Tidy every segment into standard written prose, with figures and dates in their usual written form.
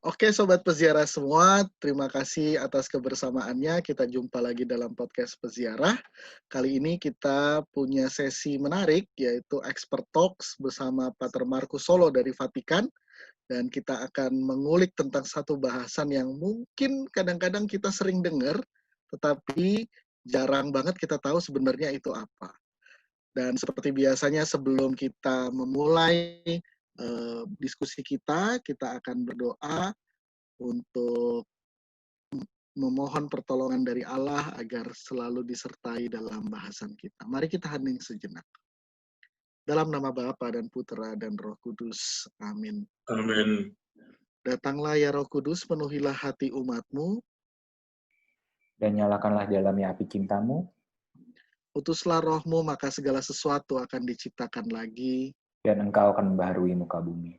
Oke Sobat Peziarah semua, terima kasih atas kebersamaannya. Kita jumpa lagi dalam podcast Peziarah. Kali ini kita punya sesi menarik, yaitu Expert Talks bersama Pater Markus Solo dari Vatikan. Dan kita akan mengulik tentang satu bahasan yang mungkin kadang-kadang kita sering dengar, tetapi jarang banget kita tahu sebenarnya itu apa. Dan seperti biasanya sebelum kita memulai diskusi kita akan berdoa untuk memohon pertolongan dari Allah agar selalu disertai dalam bahasan kita. Mari kita hening sejenak. Dalam nama Bapa dan Putra dan Roh Kudus. Amin. Amin. Datanglah ya Roh Kudus, penuhilah hati umat-Mu. Dan nyalakanlah dalamnya api cintamu. Utuslah roh-Mu, maka segala sesuatu akan diciptakan lagi. Dan engkau akan membaharui muka bumi.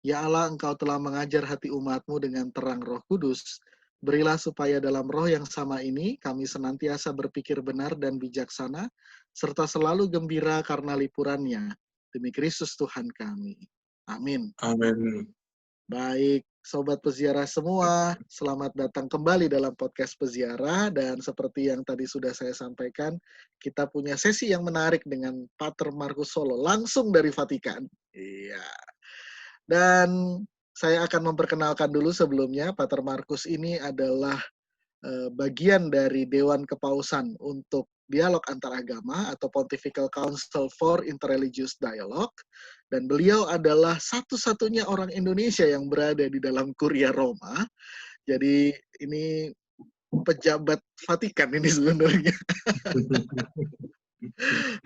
Ya Allah, Engkau telah mengajar hati umat-Mu dengan terang Roh Kudus. Berilah supaya dalam roh yang sama ini kami senantiasa berpikir benar dan bijaksana, serta selalu gembira karena lipurannya. Demi Kristus Tuhan kami. Amin. Amin. Baik, Sobat Peziarah semua, selamat datang kembali dalam podcast Peziarah. Dan seperti yang tadi sudah saya sampaikan, kita punya sesi yang menarik dengan Pater Markus Solo, langsung dari Vatikan. Iya. Dan saya akan memperkenalkan dulu sebelumnya, Pater Markus ini adalah bagian dari Dewan Kepausan untuk Dialog Antaragama atau Pontifical Council for Interreligious Dialogue, dan beliau adalah satu-satunya orang Indonesia yang berada di dalam Kuria Roma. Jadi ini pejabat Vatikan ini sebenarnya.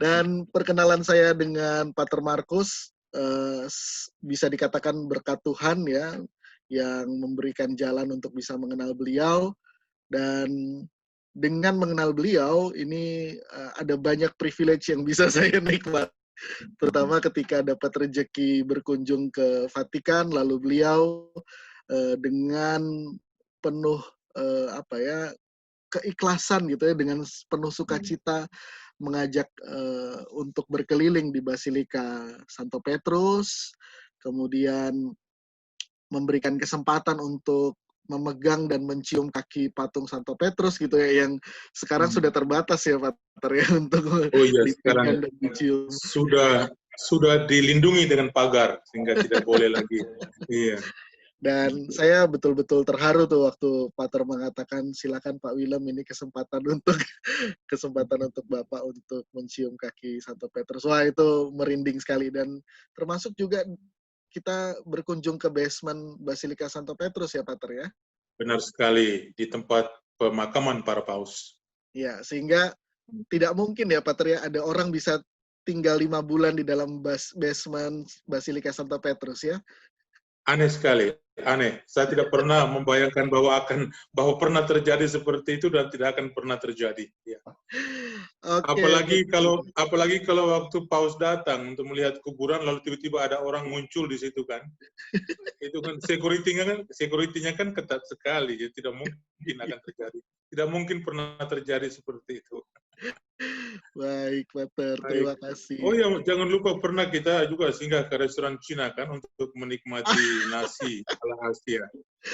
Dan perkenalan saya dengan Pater Markus bisa dikatakan berkat Tuhan ya, yang memberikan jalan untuk bisa mengenal beliau. Dan dengan mengenal beliau, ini ada banyak privilege yang bisa saya nikmati. Terutama ketika dapat rejeki berkunjung ke Vatikan, lalu beliau dengan penuh keikhlasan gitu ya, dengan penuh sukacita mengajak untuk berkeliling di Basilika Santo Petrus, kemudian memberikan kesempatan untuk memegang dan mencium kaki patung Santo Petrus gitu ya, yang sekarang sudah terbatas ya Pater ya untuk dipegang dan dicium. Sudah dilindungi dengan pagar sehingga tidak boleh lagi. Iya. Dan saya betul-betul terharu tuh waktu Pater mengatakan silakan Pak Willem, ini kesempatan untuk Bapak untuk mencium kaki Santo Petrus. Wah, itu merinding sekali. Dan termasuk juga kita berkunjung ke basement Basilika Santo Petrus ya Pater ya. Benar sekali, di tempat pemakaman para paus. Ya, sehingga tidak mungkin ya Pater ya ada orang bisa tinggal 5 bulan di dalam basement Basilika Santo Petrus ya. Aneh sekali, aneh. Saya tidak pernah membayangkan bahwa pernah terjadi seperti itu dan tidak akan pernah terjadi. Ya. Okay. Apalagi kalau waktu paus datang untuk melihat kuburan lalu tiba-tiba ada orang muncul di situ kan. Itu kan security-nya kan ketat sekali, jadi tidak mungkin akan terjadi. Tidak mungkin pernah terjadi seperti itu. Baik, Pater. Terima kasih. Oh ya, jangan lupa pernah kita juga singgah ke restoran Cina kan untuk menikmati nasi ala Asia.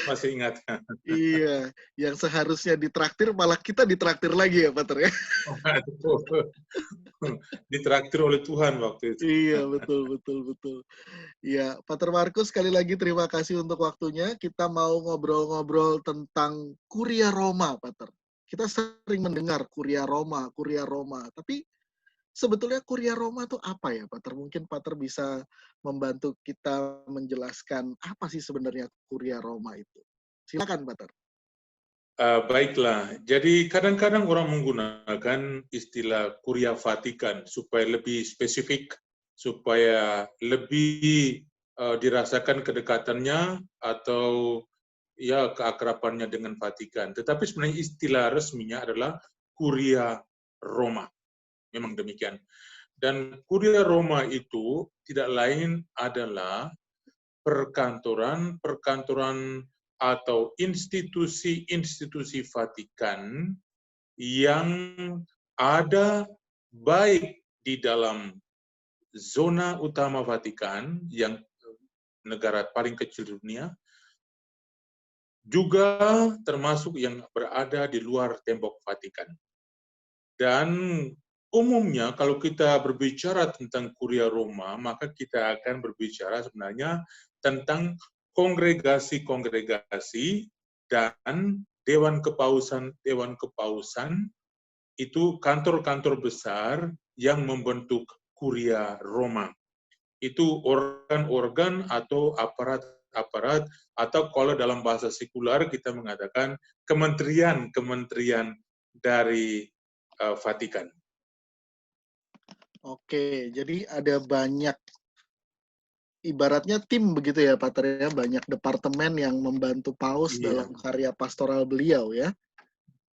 Masih ingat? Iya, yang seharusnya ditraktir malah kita ditraktir lagi ya, Pater ya. Ditraktir oleh Tuhan waktu itu. Iya, betul. Iya, Pater Markus, sekali lagi terima kasih untuk waktunya. Kita mau ngobrol-ngobrol tentang Kuria Roma, Pater. Kita sering mendengar Kuria Roma, tapi sebetulnya Kuria Roma itu apa ya, Pater? Mungkin Pater bisa membantu kita menjelaskan apa sih sebenarnya Kuria Roma itu. Silakan, Pater. Baiklah, jadi kadang-kadang orang menggunakan istilah Kuria Vatikan supaya lebih spesifik, supaya lebih dirasakan kedekatannya atau ya keakrabannya dengan Vatikan. Tetapi sebenarnya istilah resminya adalah Kuria Roma. Memang demikian. Dan Kuria Roma itu tidak lain adalah perkantoran atau institusi-institusi Vatikan yang ada baik di dalam zona utama Vatikan, yang negara paling kecil di dunia, juga termasuk yang berada di luar tembok Vatikan. Dan umumnya kalau kita berbicara tentang Kuria Roma, maka kita akan berbicara sebenarnya tentang kongregasi-kongregasi dan Dewan Kepausan itu kantor-kantor besar yang membentuk Kuria Roma. Itu organ-organ atau aparat-aparat, atau kalau dalam bahasa sekular kita mengatakan kementerian-kementerian dari Vatikan. Oke, jadi ada banyak, ibaratnya tim begitu ya, Pater ya, banyak departemen yang membantu Paus Iya, dalam karya pastoral beliau ya.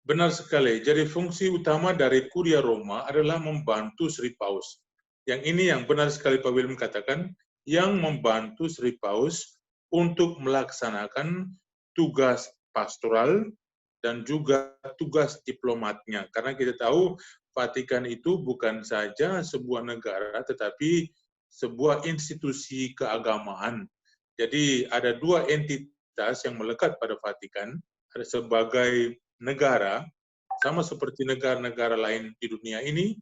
benar sekali. Jadi fungsi utama dari Kuria Roma adalah membantu Sri Paus. Yang ini yang benar sekali Pak William katakan, yang membantu Sri Paus untuk melaksanakan tugas pastoral dan juga tugas diplomatnya. Karena kita tahu Vatikan itu bukan saja sebuah negara, tetapi sebuah institusi keagamaan. Jadi ada dua entitas yang melekat pada Vatikan, ada sebagai negara, sama seperti negara-negara lain di dunia ini,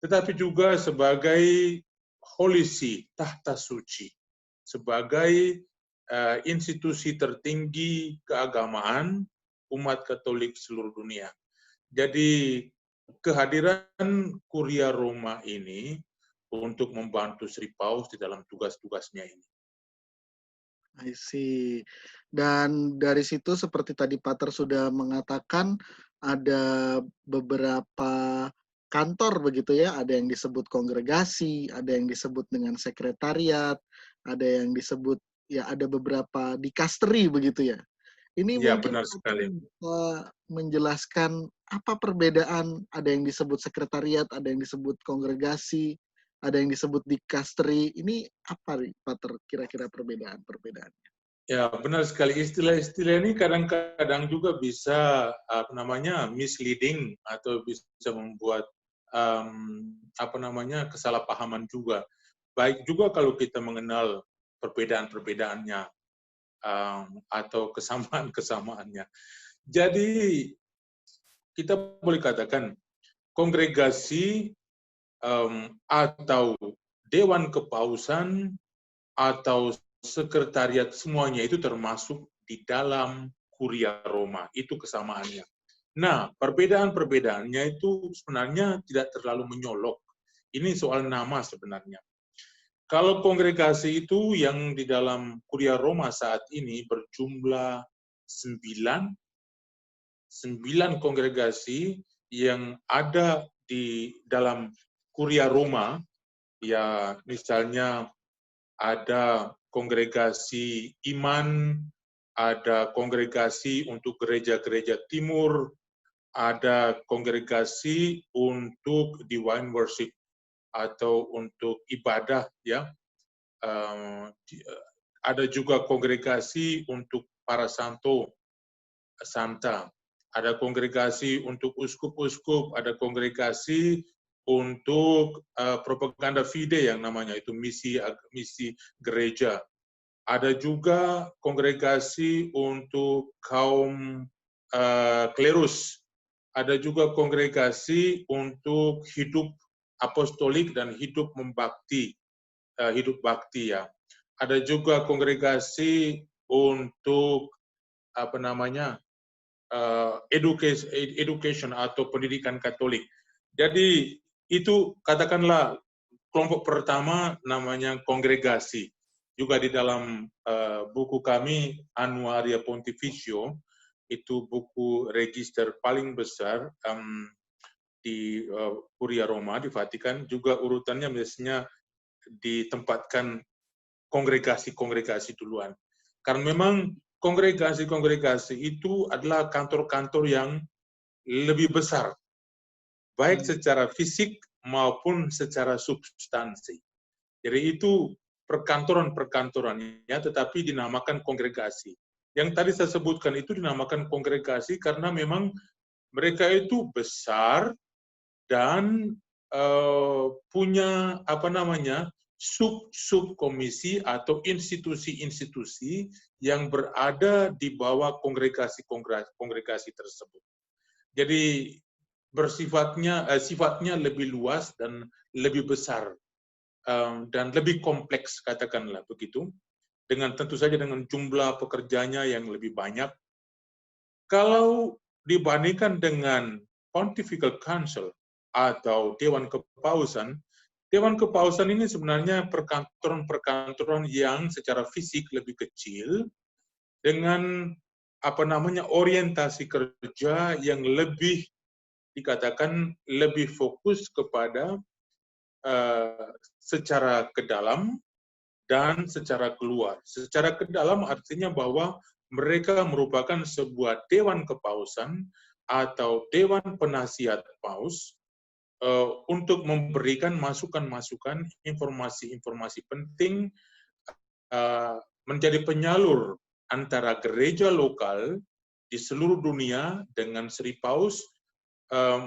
tetapi juga sebagai Holy See, tahta suci, sebagai institusi tertinggi keagamaan umat Katolik seluruh dunia. Jadi kehadiran Kuria Roma ini untuk membantu Sri Paus di dalam tugas-tugasnya ini. I see. Dan dari situ seperti tadi Pater sudah mengatakan, ada beberapa kantor begitu ya, ada yang disebut kongregasi, ada yang disebut dengan sekretariat, ada yang disebut, ya ada beberapa dikasteri begitu ya. Ini Ya, mungkin benar Pater sekali. bisa menjelaskan apa perbedaan, ada yang disebut sekretariat, ada yang disebut kongregasi, ada yang disebut dikasteri. Ini apa nih, Pater, kira-kira perbedaan-perbedaan? Ya, benar sekali. Istilah-istilah ini kadang-kadang juga bisa misleading atau bisa membuat kesalahpahaman juga. Baik juga kalau kita mengenal perbedaan-perbedaannya atau kesamaan-kesamaannya. Jadi kita boleh katakan kongregasi atau Dewan Kepausan atau sekretariat, semuanya itu termasuk di dalam Kuria Roma. Itu kesamaannya. Nah, perbedaan-perbedaannya itu sebenarnya tidak terlalu menyolok. Ini soal nama sebenarnya. Kalau kongregasi itu yang di dalam Kuria Roma saat ini berjumlah 9 kongregasi yang ada di dalam Kuria Roma, ya misalnya ada kongregasi iman, ada kongregasi untuk gereja-gereja timur, ada kongregasi untuk divine worship atau untuk ibadah, ya. Ada juga kongregasi untuk para santa, ada kongregasi untuk uskup-uskup, ada kongregasi untuk propaganda fide yang namanya itu misi gereja. Ada juga kongregasi untuk kaum klerus. Ada juga kongregasi untuk hidup apostolik dan hidup membakti, hidup bakti ya. Ada juga kongregasi untuk education atau pendidikan Katolik. Jadi itu katakanlah kelompok pertama namanya kongregasi. Juga di dalam buku kami Annuaria Pontificio, itu buku register paling besar di Kuria Roma di Vatikan, juga urutannya biasanya ditempatkan kongregasi-kongregasi duluan. Karena memang kongregasi-kongregasi itu adalah kantor-kantor yang lebih besar, baik secara fisik maupun secara substansi. Jadi itu perkantoran-perkantorannya, tetapi dinamakan kongregasi. Yang tadi saya sebutkan itu dinamakan kongregasi karena memang mereka itu besar dan punya sub-subkomisi atau institusi-institusi yang berada di bawah kongregasi tersebut. Jadi sifatnya lebih luas dan lebih besar dan lebih kompleks, katakanlah begitu, dengan tentu saja dengan jumlah pekerjanya yang lebih banyak. Kalau dibandingkan dengan Pontifical Council atau Dewan Kepausan ini sebenarnya perkantoran-perkantoran yang secara fisik lebih kecil dengan orientasi kerja yang lebih dikatakan lebih fokus kepada secara ke dalam dan secara keluar. Secara ke dalam artinya bahwa mereka merupakan sebuah dewan kepausan atau dewan penasihat paus untuk memberikan masukan-masukan, informasi-informasi penting, menjadi penyalur antara gereja lokal di seluruh dunia dengan Sri Paus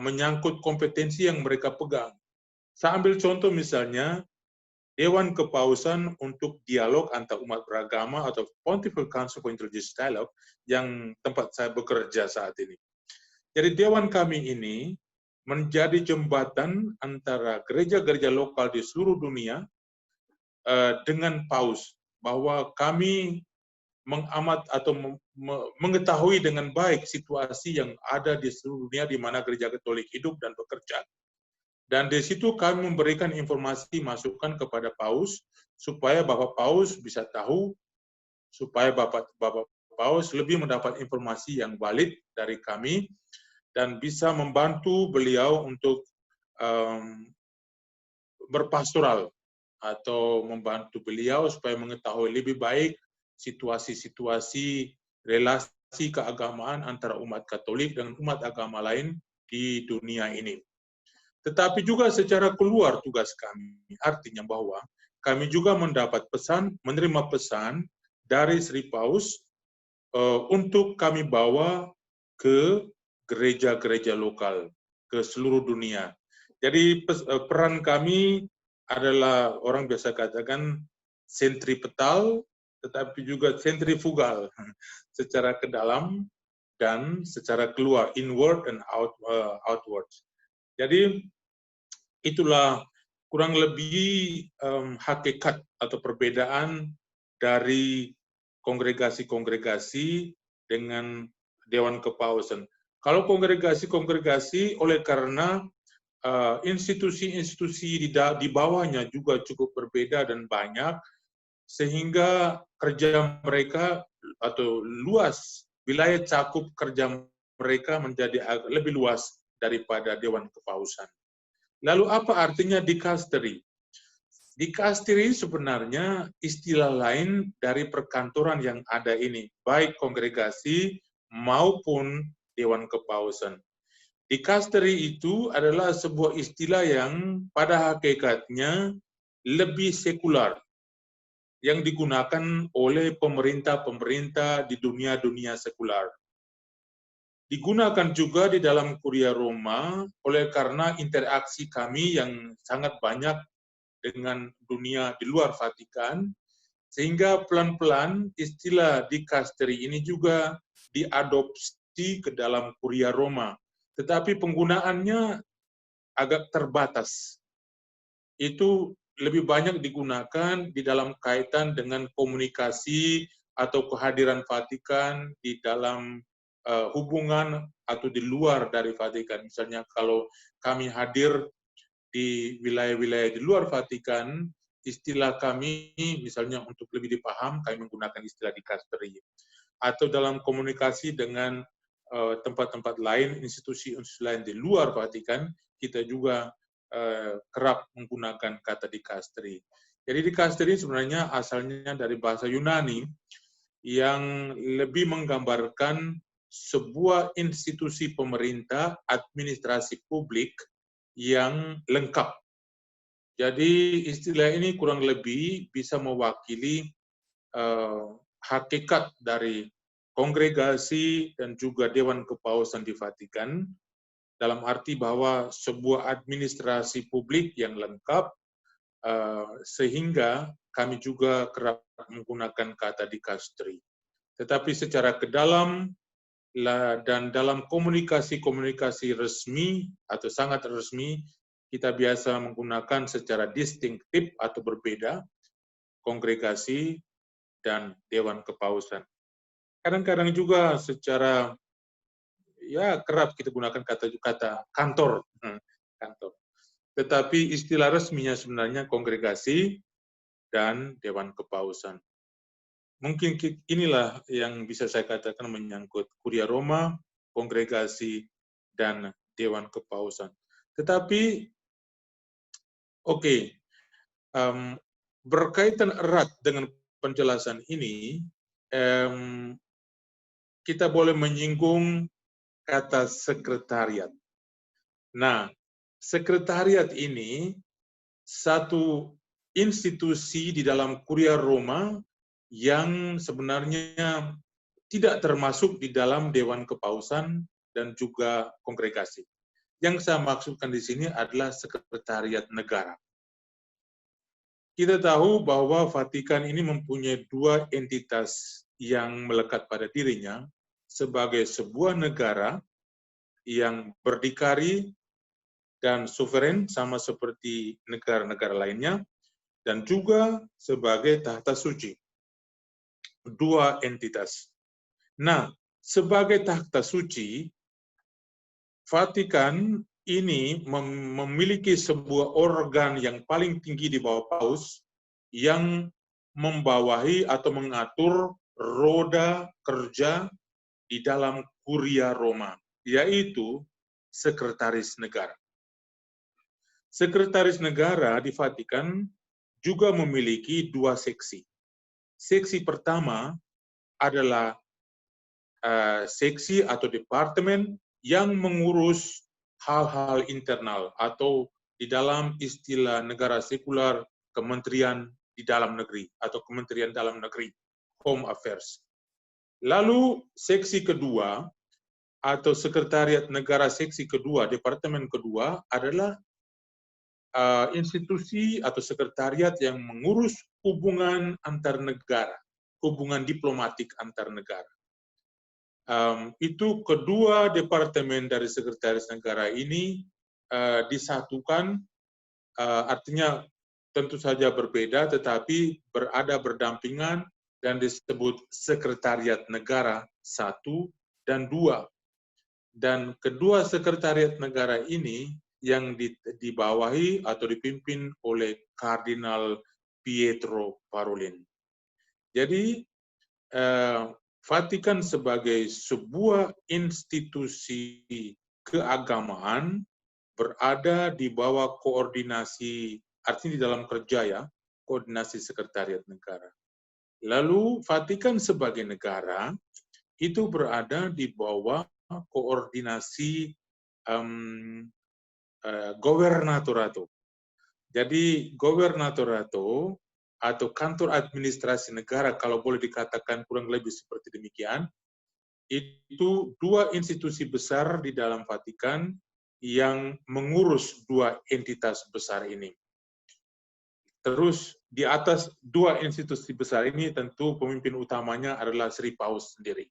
menyangkut kompetensi yang mereka pegang. Saya ambil contoh misalnya, Dewan Kepausan untuk Dialog Antar Umat Beragama atau Pontifical Council for Interreligious Dialogue yang tempat saya bekerja saat ini. Jadi dewan kami ini menjadi jembatan antara gereja-gereja lokal di seluruh dunia dengan Paus, bahwa kami mengamat atau mengetahui dengan baik situasi yang ada di seluruh dunia di mana gereja Katolik hidup dan bekerja. Dan di situ kami memberikan informasi masukan kepada Paus supaya Bapak Paus bisa tahu, supaya Bapak Paus lebih mendapat informasi yang valid dari kami dan bisa membantu beliau untuk berpastoral atau membantu beliau supaya mengetahui lebih baik situasi-situasi relasi keagamaan antara umat Katolik dengan umat agama lain di dunia ini. Tetapi juga secara keluar tugas kami, artinya bahwa kami juga mendapat pesan, menerima pesan dari Sri Paus untuk kami bawa ke gereja-gereja lokal, ke seluruh dunia. Jadi peran kami adalah orang biasa katakan sentripetal, tetapi juga sentrifugal secara ke dalam dan secara keluar, inward and outward. Jadi itulah kurang lebih hakikat atau perbedaan dari kongregasi-kongregasi dengan Dewan Kepausan. Kalau kongregasi-kongregasi oleh karena institusi-institusi di bawahnya juga cukup berbeda dan banyak, sehingga kerja mereka atau luas, wilayah cakup kerja mereka menjadi lebih luas daripada Dewan Kepausan. Lalu apa artinya dikasteri? Dikasteri sebenarnya istilah lain dari perkantoran yang ada ini, baik kongregasi maupun Dewan Kepausan. Dikasteri itu adalah sebuah istilah yang pada hakikatnya lebih sekular, yang digunakan oleh pemerintah-pemerintah di dunia-dunia sekular. Digunakan juga di dalam Kuria Roma oleh karena interaksi kami yang sangat banyak dengan dunia di luar Vatikan, sehingga pelan-pelan istilah dikasteri ini juga diadopsi ke dalam Kuria Roma. Tetapi penggunaannya agak terbatas. Itu lebih banyak digunakan di dalam kaitan dengan komunikasi atau kehadiran Vatikan di dalam hubungan atau di luar dari Vatikan. Misalnya kalau kami hadir di wilayah-wilayah di luar Vatikan, istilah kami misalnya untuk lebih dipaham, kami menggunakan istilah dikasteri. Atau dalam komunikasi dengan tempat-tempat lain, institusi-institusi lain di luar Vatikan, kita juga kerap menggunakan kata dikasteri. Jadi dikasteri sebenarnya asalnya dari bahasa Yunani yang lebih menggambarkan sebuah institusi pemerintah, administrasi publik yang lengkap. Jadi istilah ini kurang lebih bisa mewakili hakikat dari kongregasi dan juga Dewan Kepausan di Vatikan, dalam arti bahwa sebuah administrasi publik yang lengkap sehingga kami juga kerap menggunakan kata dikastri. Tetapi secara ke dalam dan dalam komunikasi-komunikasi resmi atau sangat resmi, kita biasa menggunakan secara distinktif atau berbeda kongregasi dan Dewan Kepausan. Kadang-kadang juga secara kerap kita gunakan kata kantor, kantor. Tetapi istilah resminya sebenarnya kongregasi dan Dewan Kepausan. Mungkin inilah yang bisa saya katakan menyangkut Kuria Roma, kongregasi, dan Dewan Kepausan. Tetapi, berkaitan erat dengan penjelasan ini, kita boleh menyinggung kata sekretariat. Nah, sekretariat ini satu institusi di dalam Kuria Roma yang sebenarnya tidak termasuk di dalam Dewan Kepausan dan juga kongregasi. Yang saya maksudkan di sini adalah sekretariat negara. Kita tahu bahwa Vatikan ini mempunyai dua entitas yang melekat pada dirinya sebagai sebuah negara yang berdikari dan suveren sama seperti negara-negara lainnya, dan juga sebagai tahta suci. Dua entitas. Nah, sebagai tahta suci, Vatikan ini memiliki sebuah organ yang paling tinggi di bawah Paus yang membawahi atau mengatur roda kerja di dalam Kuria Roma, yaitu Sekretaris Negara. Sekretaris Negara di Vatikan juga memiliki dua seksi. Seksi pertama adalah seksi atau departemen yang mengurus hal-hal internal atau di dalam istilah negara sekular kementerian di dalam negeri atau kementerian dalam negeri, Home Affairs. Lalu seksi kedua atau sekretariat negara seksi kedua, departemen kedua adalah institusi atau sekretariat yang mengurus hubungan antar negara, hubungan diplomatik antar negara. Itu kedua departemen dari sekretaris negara ini disatukan, artinya tentu saja berbeda tetapi berada berdampingan dan disebut sekretariat negara 1 dan 2. Dan kedua sekretariat negara ini yang dibawahi atau dipimpin oleh Kardinal Pietro Parolin. Jadi Vatikan sebagai sebuah institusi keagamaan berada di bawah koordinasi, artinya di dalam kerja ya, koordinasi sekretariat negara. Lalu Vatikan sebagai negara itu berada di bawah koordinasi Governatorato. Jadi Governatorato atau kantor administrasi negara, kalau boleh dikatakan kurang lebih seperti demikian, itu dua institusi besar di dalam Vatikan yang mengurus dua entitas besar ini. Terus di atas dua institusi besar ini tentu pemimpin utamanya adalah Sri Paus sendiri.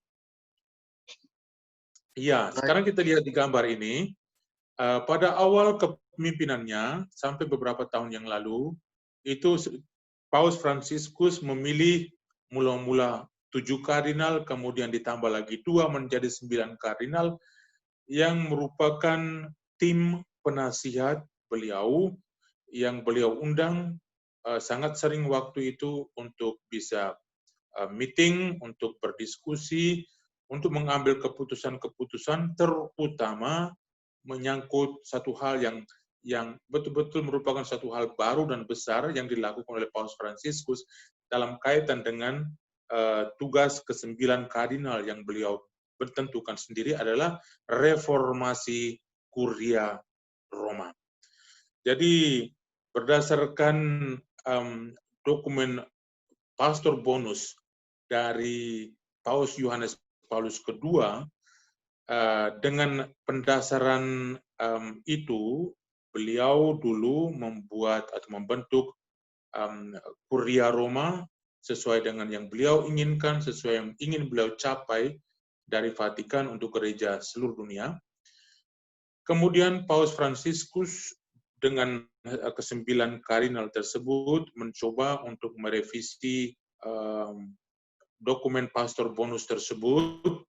Iya, sekarang kita lihat di gambar ini, pada awal kepemimpinannya sampai beberapa tahun yang lalu, itu Paus Fransiskus memilih mula-mula 7 kardinal, kemudian ditambah lagi 2 menjadi 9 kardinal, yang merupakan tim penasihat beliau, yang beliau undang sangat sering waktu itu untuk bisa meeting, untuk berdiskusi, untuk mengambil keputusan-keputusan, terutama menyangkut satu hal yang betul-betul merupakan satu hal baru dan besar yang dilakukan oleh Paus Fransiskus dalam kaitan dengan tugas ke-9 kardinal yang beliau bertentukan sendiri adalah reformasi Kuria Roma. Jadi berdasarkan dokumen Pastor Bonus dari Paus Yohanes Paulus II, dengan pendasaran itu, beliau dulu membuat atau membentuk Kuria Roma sesuai dengan yang beliau inginkan, sesuai yang ingin beliau capai dari Vatikan untuk gereja seluruh dunia. Kemudian Paus Fransiskus dengan ke-9 kardinal tersebut mencoba untuk merevisi dokumen Pastor Bonus tersebut,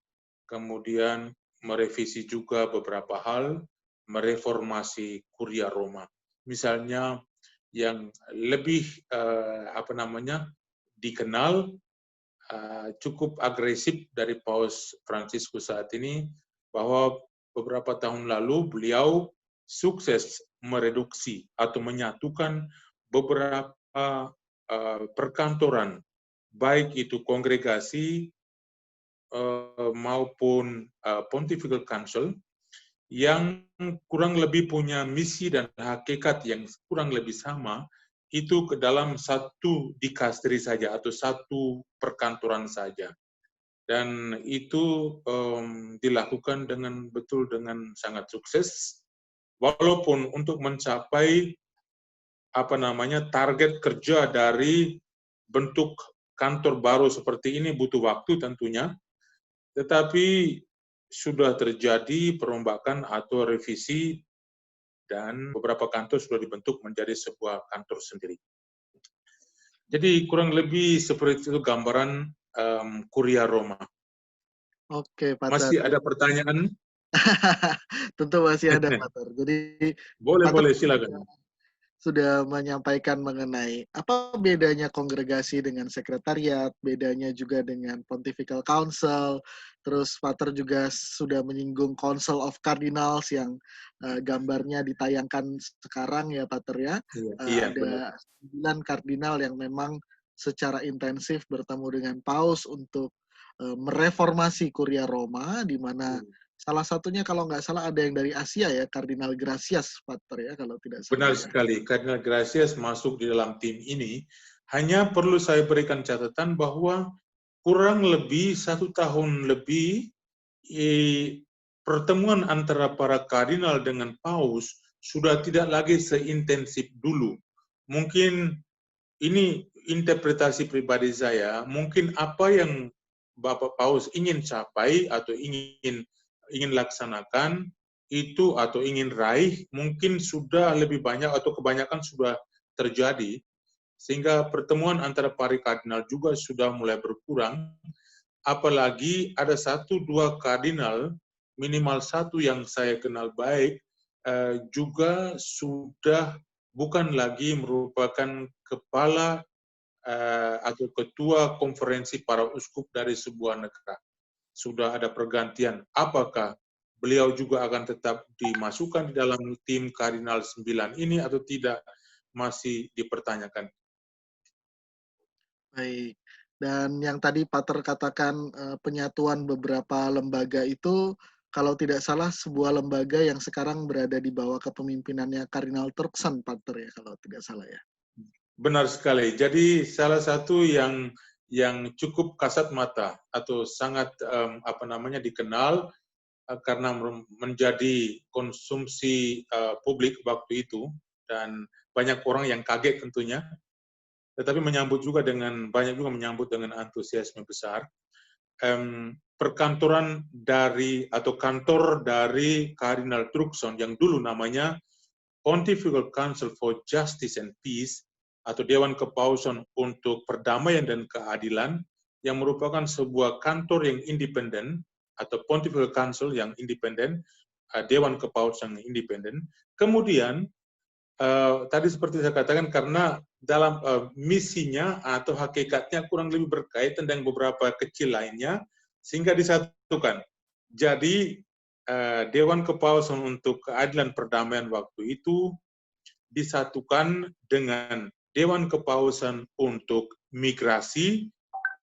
kemudian merevisi juga beberapa hal, mereformasi Kuria Roma. Misalnya yang lebih dikenal cukup agresif dari Paus Fransiskus saat ini, bahwa beberapa tahun lalu beliau sukses mereduksi atau menyatukan beberapa perkantoran, baik itu kongregasi maupun Pontifical Council, yang kurang lebih punya misi dan hakikat yang kurang lebih sama, itu ke dalam satu dikasteri saja atau satu perkantoran saja. Dan itu dilakukan dengan sangat sukses, walaupun untuk mencapai target kerja dari bentuk kantor baru seperti ini butuh waktu tentunya, tetapi sudah terjadi perombakan atau revisi dan beberapa kantor sudah dibentuk menjadi sebuah kantor sendiri. Jadi kurang lebih seperti itu gambaran Kuria Roma. Oke, Pater. Masih ada pertanyaan? Tentu masih ada, Pater. Jadi Boleh, silakan. Sudah menyampaikan mengenai apa bedanya kongregasi dengan sekretariat, bedanya juga dengan Pontifical Council, terus Pater juga sudah menyinggung Council of Cardinals yang gambarnya ditayangkan sekarang ya, Pater ya. Iya, ada 9 kardinal yang memang secara intensif bertemu dengan Paus untuk mereformasi Kuria Roma, di mana salah satunya kalau nggak salah ada yang dari Asia ya, Kardinal Gracias, Pater ya, kalau tidak salah. Benar sekali, Kardinal Gracias masuk di dalam tim ini. Hanya perlu saya berikan catatan bahwa kurang lebih 1 tahun lebih pertemuan antara para kardinal dengan Paus sudah tidak lagi seintensif dulu. Mungkin ini interpretasi pribadi saya, mungkin apa yang Bapak Paus ingin capai atau ingin laksanakan itu atau ingin raih mungkin sudah lebih banyak atau kebanyakan sudah terjadi, sehingga pertemuan antara para kardinal juga sudah mulai berkurang. Apalagi ada 1-2 kardinal, minimal 1 yang saya kenal baik, juga sudah bukan lagi merupakan kepala atau ketua konferensi para uskup dari sebuah negara. Sudah ada pergantian. Apakah beliau juga akan tetap dimasukkan di dalam tim Kardinal 9 ini atau tidak, masih dipertanyakan. Baik. Dan yang tadi Pater katakan penyatuan beberapa lembaga itu, kalau tidak salah sebuah lembaga yang sekarang berada di bawah kepemimpinannya Kardinal Turkson, Pater ya, kalau tidak salah ya. Benar sekali. Jadi salah satu yang cukup kasat mata atau sangat dikenal karena menjadi konsumsi publik waktu itu, dan banyak orang yang kaget tentunya, tetapi banyak juga menyambut dengan antusiasme besar. Perkantoran dari atau kantor dari Kardinal Turkson yang dulu namanya Pontifical Council for Justice and Peace atau Dewan Kepausan untuk Perdamaian dan Keadilan, yang merupakan sebuah kantor yang independen atau Pontifical Council yang independen, Dewan Kepausan yang independen. Kemudian tadi seperti saya katakan, karena dalam misinya atau hakikatnya kurang lebih berkaitan dengan beberapa kecil lainnya, sehingga disatukan. Jadi Dewan Kepausan untuk Keadilan Perdamaian waktu itu disatukan dengan Dewan Kepausan untuk Migrasi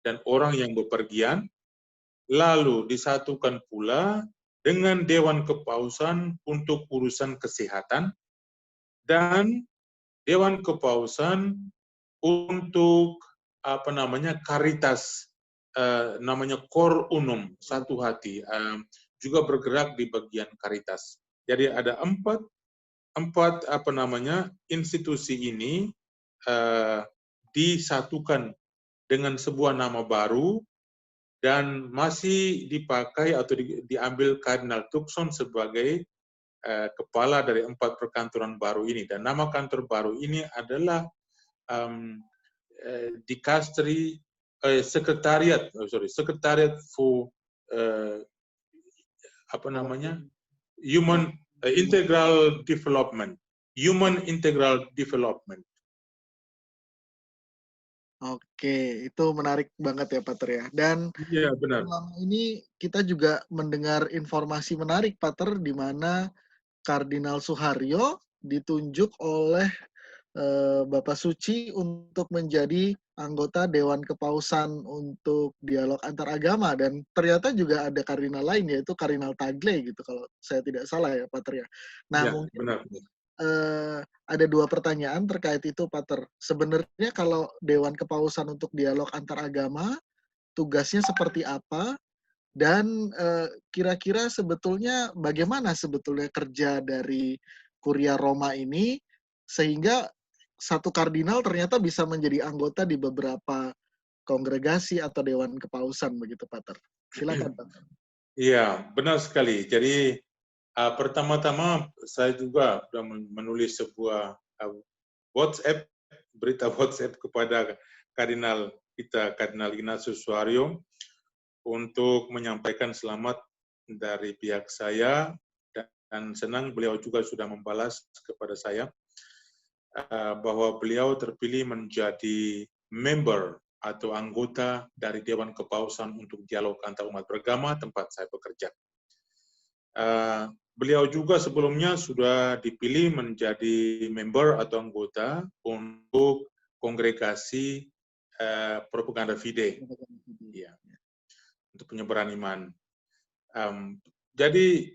dan orang yang bepergian, lalu disatukan pula dengan Dewan Kepausan untuk urusan kesehatan, dan Dewan Kepausan untuk Caritas, namanya Cor Unum, satu hati, juga bergerak di bagian Caritas. Jadi ada empat institusi ini disatukan dengan sebuah nama baru dan masih dipakai atau diambil Kardinal Turkson sebagai kepala dari 4 perkantoran baru ini. Dan nama kantor baru ini adalah Dikastri Sekretariat for Human Integral Development. Human Integral Development. Oke, itu menarik banget ya, Pater ya. Dan Iya, benar. selama ini kita juga mendengar informasi menarik, Pater, di mana Kardinal Suharyo ditunjuk oleh Bapak Suci untuk menjadi anggota Dewan Kepausan untuk dialog antar agama, dan ternyata juga ada kardinal lain, yaitu Kardinal Tagle gitu kalau saya tidak salah ya, Pater ya. Nah, Ya, mungkin benar. ada 2 pertanyaan terkait itu, Pater. Sebenarnya kalau Dewan Kepausan untuk dialog antar agama tugasnya seperti apa, dan kira-kira sebetulnya bagaimana sebetulnya kerja dari Kuria Roma ini sehingga satu kardinal ternyata bisa menjadi anggota di beberapa kongregasi atau Dewan Kepausan begitu, Pater. Silakan, Pater. Iya, benar sekali. Jadi pertama-tama saya juga sudah menulis sebuah WhatsApp, berita WhatsApp kepada Kardinal kita, Kardinal Ignatius Suharyo, untuk menyampaikan selamat dari pihak saya, dan senang beliau juga sudah membalas kepada saya bahwa beliau terpilih menjadi member atau anggota dari Dewan Kepausan untuk Dialog Antar Umat Beragama tempat saya bekerja. Beliau juga sebelumnya sudah dipilih menjadi member atau anggota untuk kongregasi propaganda fide, ya, untuk penyebaran iman. Jadi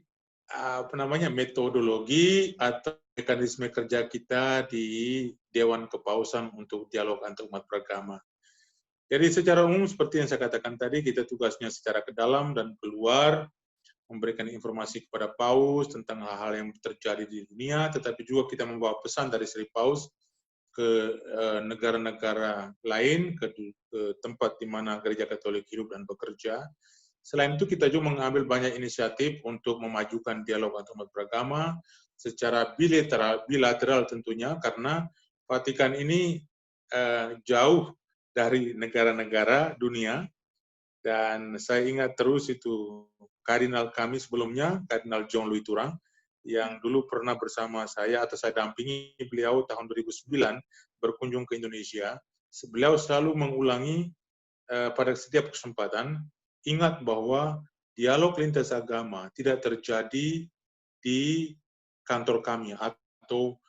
metodologi atau mekanisme kerja kita di Dewan Kepausan untuk Dialog Antar Umat Beragama. Jadi secara umum seperti yang saya katakan tadi, kita tugasnya secara ke dalam dan keluar, memberikan informasi kepada Paus tentang hal-hal yang terjadi di dunia, tetapi juga kita membawa pesan dari Sri Paus ke negara-negara lain, ke tempat di mana Gereja Katolik hidup dan bekerja. Selain itu, kita juga mengambil banyak inisiatif untuk memajukan dialog antar umat beragama secara bilateral tentunya, karena Vatikan ini jauh dari negara-negara dunia, dan saya ingat terus itu kardinal kami sebelumnya, Kardinal John Louis Turang, yang dulu pernah bersama saya atau saya dampingi beliau tahun 2009 berkunjung ke Indonesia. Beliau selalu mengulangi pada setiap kesempatan, ingat bahwa dialog lintas agama tidak terjadi di kantor kami, atau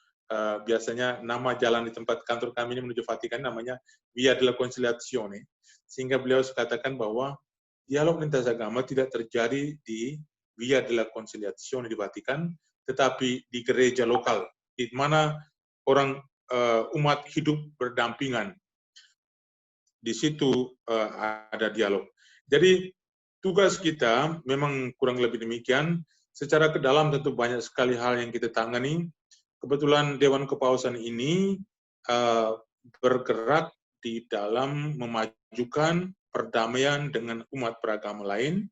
biasanya nama jalan di tempat kantor kami ini menuju Vatikan namanya Via della Conciliazione, sehingga beliau katakan bahwa dialog lintas agama tidak terjadi di Via della Conciliazione di Vatikan, tetapi di gereja lokal, di mana orang umat hidup berdampingan. Di situ ada dialog. Jadi tugas kita memang kurang lebih demikian. Secara ke dalam tentu banyak sekali hal yang kita tangani. Kebetulan Dewan Kepausan ini bergerak di dalam memajukan perdamaian dengan umat beragama lain.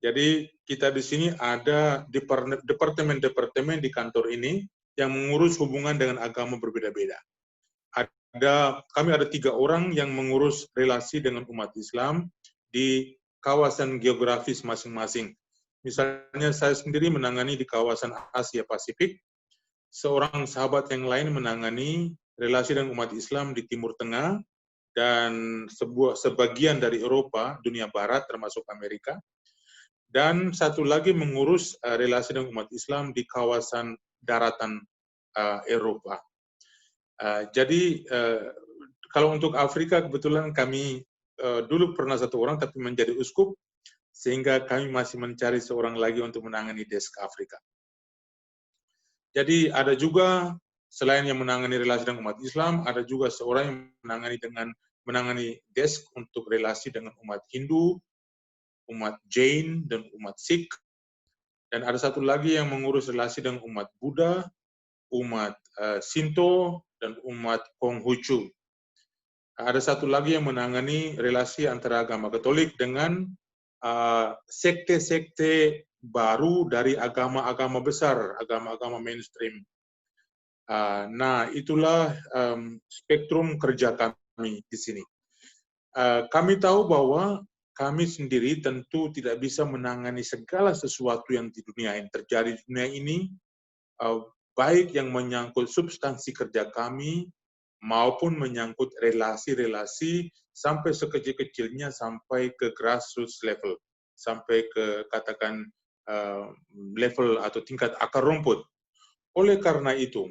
Jadi kita di sini ada departemen-departemen di kantor ini yang mengurus hubungan dengan agama berbeda-beda. Kami ada 3 orang yang mengurus relasi dengan umat Islam di kawasan geografis masing-masing. Misalnya saya sendiri menangani di kawasan Asia Pasifik, seorang sahabat yang lain menangani relasi dengan umat Islam di Timur Tengah, dan sebagian dari Eropa, dunia Barat termasuk Amerika, dan satu lagi mengurus relasi dengan umat Islam di kawasan daratan Eropa. Jadi kalau untuk Afrika kebetulan kami dulu pernah 1 orang tapi menjadi uskup, sehingga kami masih mencari seorang lagi untuk menangani desk Afrika. Jadi ada juga selain yang menangani relasi dengan umat Islam, ada juga seorang yang menangani desk untuk relasi dengan umat Hindu, umat Jain, dan umat Sikh. Dan ada satu lagi yang mengurus relasi dengan umat Buddha, umat Shinto, dan umat Konghucu. Ada satu lagi yang menangani relasi antara agama Katolik dengan sekte-sekte baru dari agama-agama besar, agama-agama mainstream. Nah, itulah spektrum kerja kami di sini. Kami tahu bahwa kami sendiri tentu tidak bisa menangani segala sesuatu yang di dunia yang terjadi di dunia ini, baik yang menyangkut substansi kerja kami maupun menyangkut relasi-relasi sampai sekecil-kecilnya sampai ke grassroots level, sampai ke katakan level atau tingkat akar rumput. Oleh karena itu,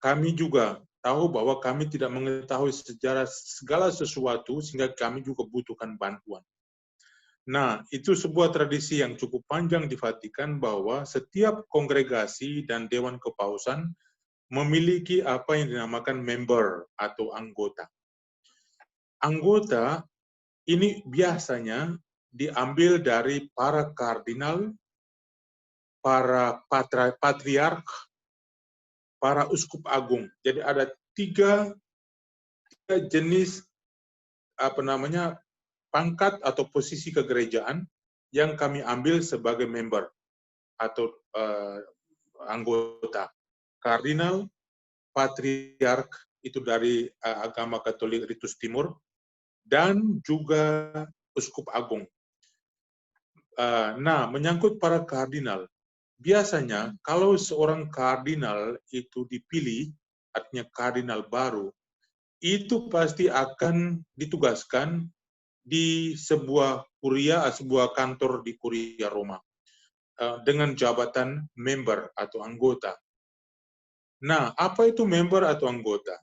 kami juga tahu bahwa kami tidak mengetahui sejarah segala sesuatu sehingga kami juga butuhkan bantuan. Nah, itu sebuah tradisi yang cukup panjang di Vatikan bahwa setiap kongregasi dan dewan kepausan memiliki apa yang dinamakan member atau anggota. Anggota ini biasanya diambil dari para kardinal, para patriark, para uskup agung. Jadi ada tiga jenis pangkat atau posisi kegerejaan yang kami ambil sebagai member atau anggota. Kardinal, patriark itu dari agama Katolik Ritus Timur, dan juga uskup agung. Nah, menyangkut para kardinal, biasanya kalau seorang kardinal itu dipilih, artinya kardinal baru, itu pasti akan ditugaskan di sebuah kuria, sebuah kantor di Kuria Roma dengan jabatan member atau anggota. Nah, apa itu member atau anggota?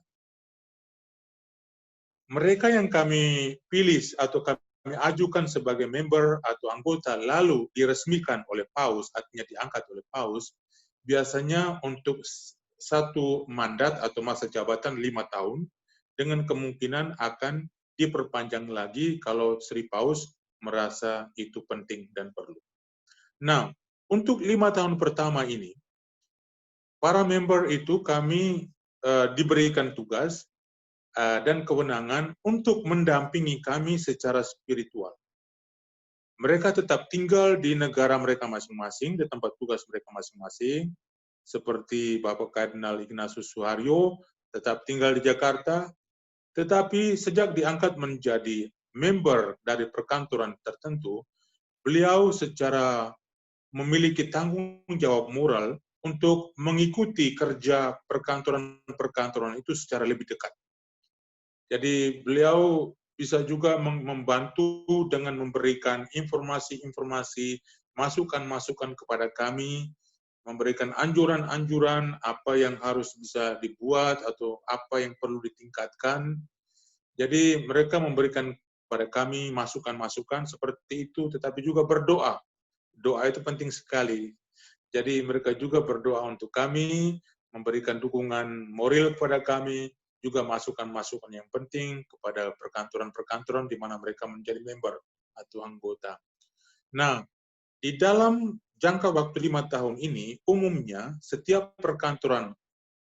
Mereka yang kami pilih atau kami ajukan sebagai member atau anggota lalu diresmikan oleh Paus, artinya diangkat oleh Paus, biasanya untuk satu mandat atau masa jabatan 5 tahun, dengan kemungkinan akan diperpanjang lagi kalau Sri Paus merasa itu penting dan perlu. Nah, untuk 5 tahun pertama ini, para member itu kami diberikan tugas dan kewenangan untuk mendampingi kami secara spiritual. Mereka tetap tinggal di negara mereka masing-masing, di tempat tugas mereka masing-masing, seperti Bapak Kardinal Ignatius Suharyo tetap tinggal di Jakarta, tetapi sejak diangkat menjadi member dari perkantoran tertentu, beliau secara memiliki tanggung jawab moral untuk mengikuti kerja perkantoran-perkantoran itu secara lebih dekat. Jadi beliau bisa juga membantu dengan memberikan informasi-informasi, masukan-masukan kepada kami, memberikan anjuran-anjuran apa yang harus bisa dibuat atau apa yang perlu ditingkatkan. Jadi mereka memberikan kepada kami masukan-masukan seperti itu, tetapi juga berdoa. Doa itu penting sekali. Jadi mereka juga berdoa untuk kami, memberikan dukungan moral kepada kami, juga masukan-masukan yang penting kepada perkantoran-perkantoran di mana mereka menjadi member atau anggota. Nah, di dalam jangka waktu 5 tahun ini, umumnya setiap perkantoran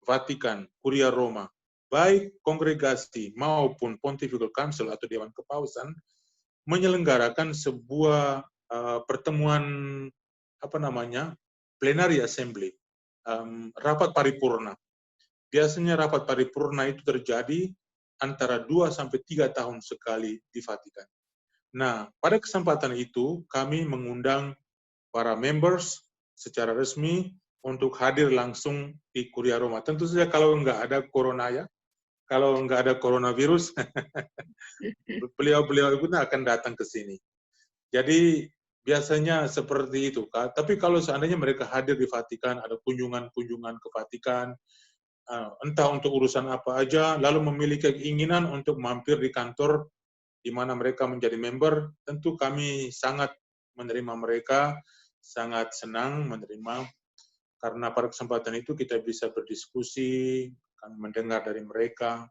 Vatikan, Kuria Roma, baik kongregasi maupun Pontifical Council atau Dewan Kepausan, menyelenggarakan sebuah pertemuan plenary assembly, rapat paripurna. Biasanya rapat paripurna itu terjadi antara 2 sampai 3 tahun sekali di Vatikan. Nah, pada kesempatan itu kami mengundang para members secara resmi untuk hadir langsung di Kuria Roma. Tentu saja kalau nggak ada corona ya, kalau nggak ada coronavirus, beliau-beliau itu akan datang ke sini. Jadi biasanya seperti itu, Kak. Tapi kalau seandainya mereka hadir di Vatikan, ada kunjungan-kunjungan ke Vatikan, entah untuk urusan apa aja, lalu memiliki keinginan untuk mampir di kantor di mana mereka menjadi member, tentu kami sangat menerima mereka, sangat senang menerima, karena pada kesempatan itu kita bisa berdiskusi, mendengar dari mereka.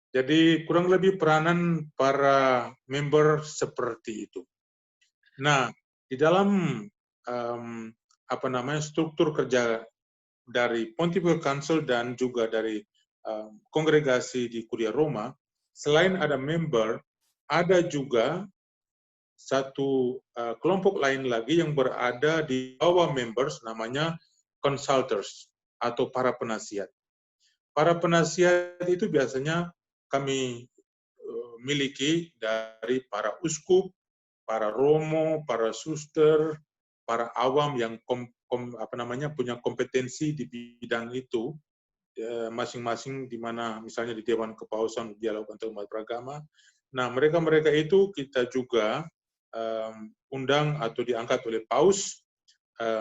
Jadi kurang lebih peranan para member seperti itu. Nah, di dalam struktur kerja dari Pontifical Council dan juga dari kongregasi di Kuria Roma, selain ada member, ada juga satu kelompok lain lagi yang berada di bawah members, namanya consultors atau para penasihat. Para penasihat itu biasanya kami miliki dari para uskup, para romo, para suster, para awam yang punya kompetensi di bidang itu, masing-masing di mana misalnya di Dewan Kepausan Dialog Antar Umat Beragama. Nah, mereka-mereka itu kita juga undang atau diangkat oleh Paus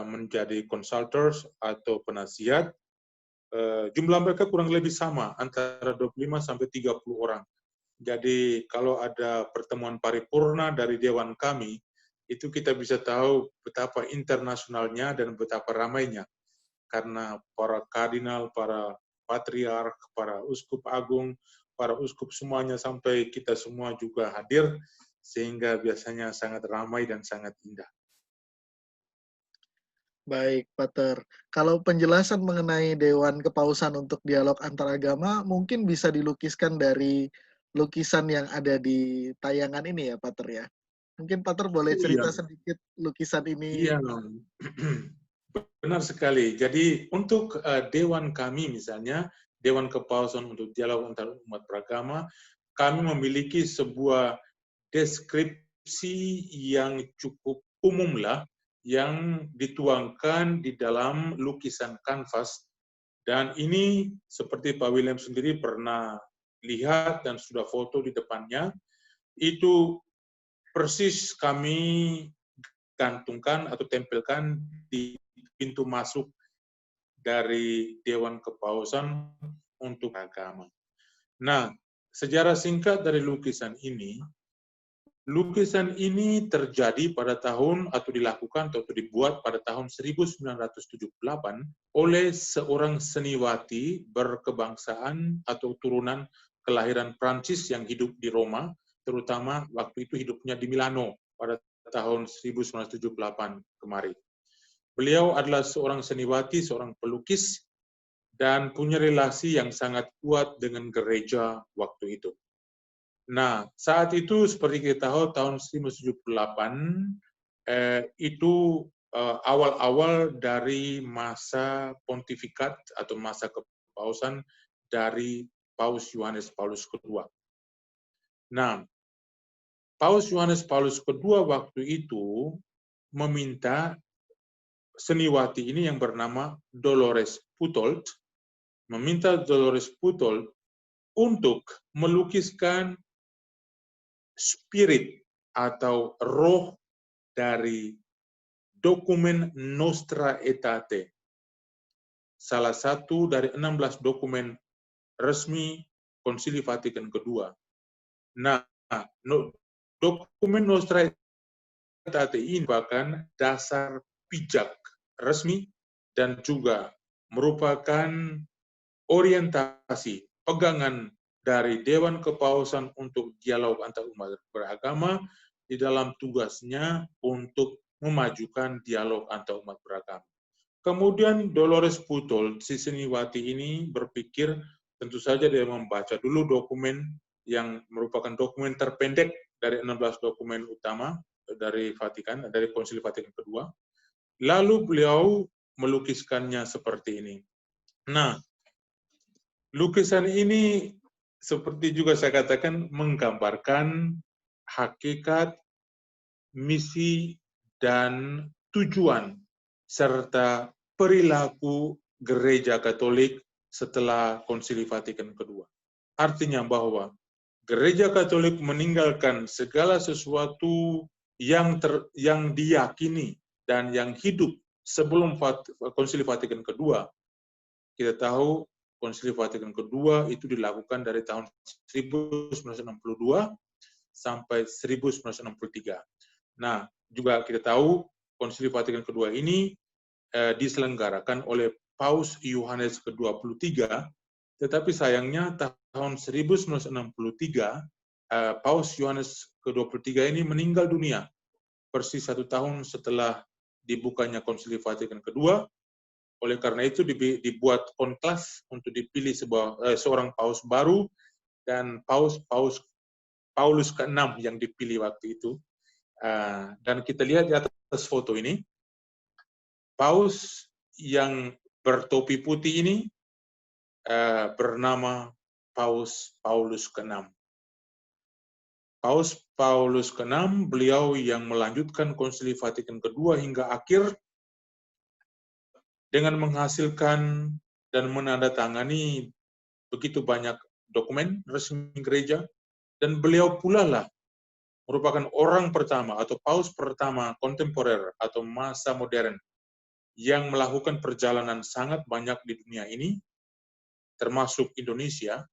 menjadi consultors atau penasihat. Jumlah mereka kurang lebih sama, antara 25 sampai 30 orang. Jadi kalau ada pertemuan paripurna dari Dewan kami, itu kita bisa tahu betapa internasionalnya dan betapa ramainya. Karena para kardinal, para patriark, para uskup agung, para uskup semuanya sampai kita semua juga hadir, sehingga biasanya sangat ramai dan sangat indah. Baik, Pater. Kalau penjelasan mengenai Dewan Kepausan untuk dialog antaragama mungkin bisa dilukiskan dari lukisan yang ada di tayangan ini ya, Pater ya. Mungkin Pater boleh cerita sedikit lukisan ini. Iya, benar sekali. Jadi untuk Dewan kami misalnya, Dewan Kepausan untuk Dialog Antar Umat Beragama, kami memiliki sebuah deskripsi yang cukup umum lah, yang dituangkan di dalam lukisan kanvas. Dan ini seperti Pak William sendiri pernah lihat dan sudah foto di depannya, itu persis kami gantungkan atau tempelkan di pintu masuk dari Dewan Kepausan untuk agama. Nah, sejarah singkat dari lukisan ini terjadi pada tahun atau dilakukan atau dibuat pada tahun 1978 oleh seorang seniwati berkebangsaan atau turunan kelahiran Prancis yang hidup di Roma, terutama waktu itu hidupnya di Milano pada tahun 1978 kemarin. Beliau adalah seorang seniwati, seorang pelukis, dan punya relasi yang sangat kuat dengan gereja waktu itu. Nah, saat itu seperti kita tahu tahun 1978 itu awal-awal dari masa pontifikat atau masa kepausan dari Paus Yohanes Paulus II. Nah, Paus Yohanes Paulus II waktu itu meminta seniwati ini yang bernama Dolores Putold, meminta Dolores Putold untuk melukiskan spirit atau roh dari dokumen Nostra Aetate, salah satu dari 16 dokumen resmi Konsili Vatikan II. Nah, dokumen Nostra Aetate ini merupakan dasar pijak resmi dan juga merupakan orientasi pegangan dari Dewan Kepausan untuk Dialog Antar Umat Beragama di dalam tugasnya untuk memajukan dialog antar umat beragama. Kemudian Dolores Putold, si seniwati ini berpikir tentu saja dia membaca dulu dokumen yang merupakan dokumen terpendek dari 16 dokumen utama dari Vatikan, dari Konsili Vatikan II. Lalu beliau melukiskannya seperti ini. Nah, lukisan ini seperti juga saya katakan menggambarkan hakikat, misi, dan tujuan serta perilaku Gereja Katolik setelah Konsili Vatikan II. Artinya bahwa Gereja Katolik meninggalkan segala sesuatu yang diyakini dan yang hidup sebelum Konsili Vatikan II. Kita tahu Konsili Vatikan II itu dilakukan dari tahun 1962 sampai 1963. Nah, juga kita tahu Konsili Vatikan II ini diselenggarakan oleh Paus Yohanes ke-23, tetapi sayangnya tahun 1963 Paus Yohanes ke-23 ini meninggal dunia persis 1 tahun setelah dibukanya Konsili Vatikan II, Oleh karena itu dibuat konklaf untuk dipilih seorang paus baru, dan Paulus ke-6 yang dipilih waktu itu. Dan kita lihat di atas foto ini, paus yang bertopi putih ini bernama Paus Paulus ke-6. Paus Paulus ke-6, beliau yang melanjutkan Konsili Vatikan kedua hingga akhir dengan menghasilkan dan menandatangani begitu banyak dokumen resmi gereja, dan beliau pula lah merupakan orang pertama atau paus pertama kontemporer atau masa modern yang melakukan perjalanan sangat banyak di dunia ini, termasuk Indonesia,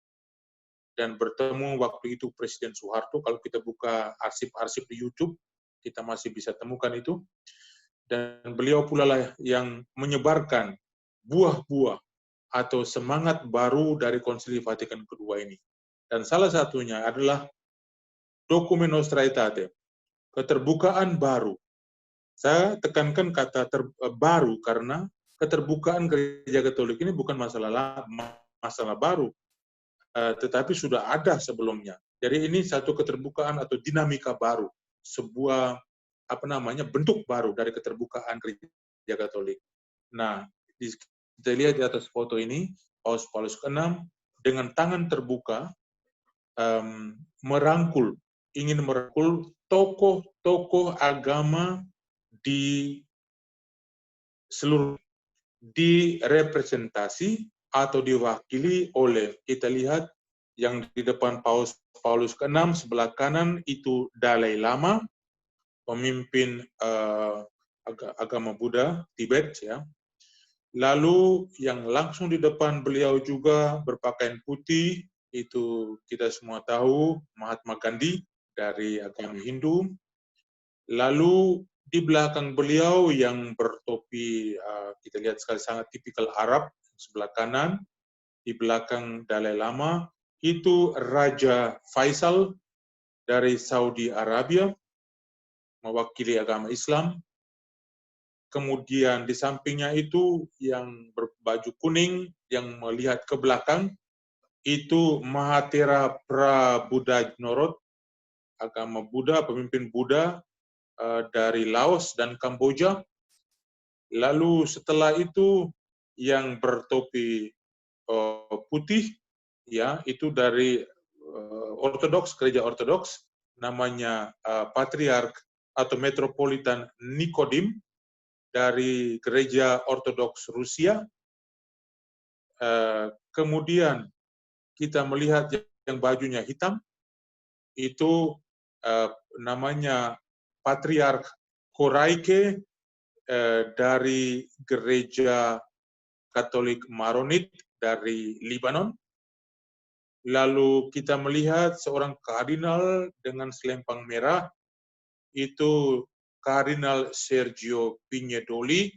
dan bertemu waktu itu Presiden Soeharto. Kalau kita buka arsip-arsip di YouTube, kita masih bisa temukan itu. Dan beliau pula lah yang menyebarkan buah-buah atau semangat baru dari Konsili Vatikan kedua ini. Dan salah satunya adalah Dokumen Nostra Aetate, keterbukaan baru. Saya tekankan kata baru karena keterbukaan Gereja Katolik ini bukan masalah baru, tetapi sudah ada sebelumnya. Jadi ini satu keterbukaan atau dinamika baru, sebuah bentuk baru dari keterbukaan Gereja Katolik. Nah, kita lihat di atas foto ini, Paus Paulus ke-6 dengan tangan terbuka ingin merangkul tokoh-tokoh agama di seluruh, direpresentasi atau diwakili oleh, kita lihat yang di depan Paus Paulus ke-6 sebelah kanan itu Dalai Lama, pemimpin agama Buddha Tibet, ya. Lalu yang langsung di depan beliau juga berpakaian putih, itu kita semua tahu Mahatma Gandhi dari agama Hindu. Lalu di belakang beliau yang bertopi, kita lihat sekali sangat tipikal Arab, sebelah kanan, di belakang Dalai Lama, itu Raja Faisal dari Saudi Arabia, mewakili agama Islam. Kemudian di sampingnya itu yang berbaju kuning, yang melihat ke belakang, itu Mahathira Prabodhanorodh, agama Buddha, pemimpin Buddha dari Laos dan Kamboja. Lalu setelah itu yang bertopi putih, ya, itu dari Gereja Ortodoks, namanya Patriark atau Metropolitan Nikodim dari Gereja Ortodoks Rusia. Kemudian kita melihat yang bajunya hitam, itu namanya Patriark Koraike dari Gereja Katolik Maronit dari Libanon. Lalu kita melihat seorang kardinal dengan selempang merah, itu Kardinal Sergio Pignedoli.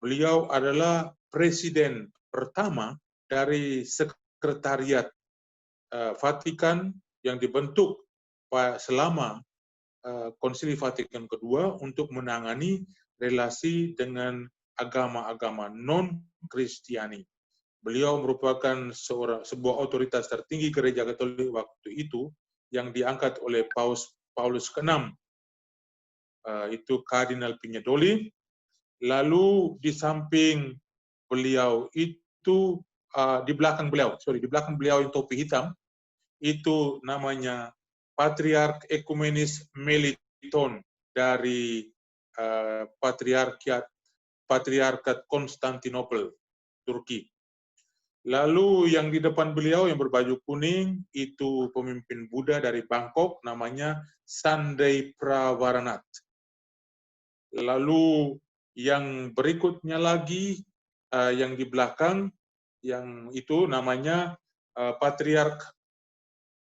Beliau adalah presiden pertama dari Sekretariat Vatikan yang dibentuk selama Konsili Vatikan kedua untuk menangani relasi dengan agama-agama non-Kristiani. Beliau merupakan sebuah otoritas tertinggi Gereja Katolik waktu itu yang diangkat oleh Paulus ke-6. Itu Kardinal Pignedoli. Lalu di samping beliau itu, di belakang beliau yang topi hitam, itu namanya Patriark Ekumenis Meliton dari Patriarkat Konstantinopel, Turki. Lalu yang di depan beliau yang berbaju kuning itu pemimpin Buddha dari Bangkok, namanya Sandai Pravaranath. Lalu yang berikutnya lagi yang di belakang, yang itu namanya Patriark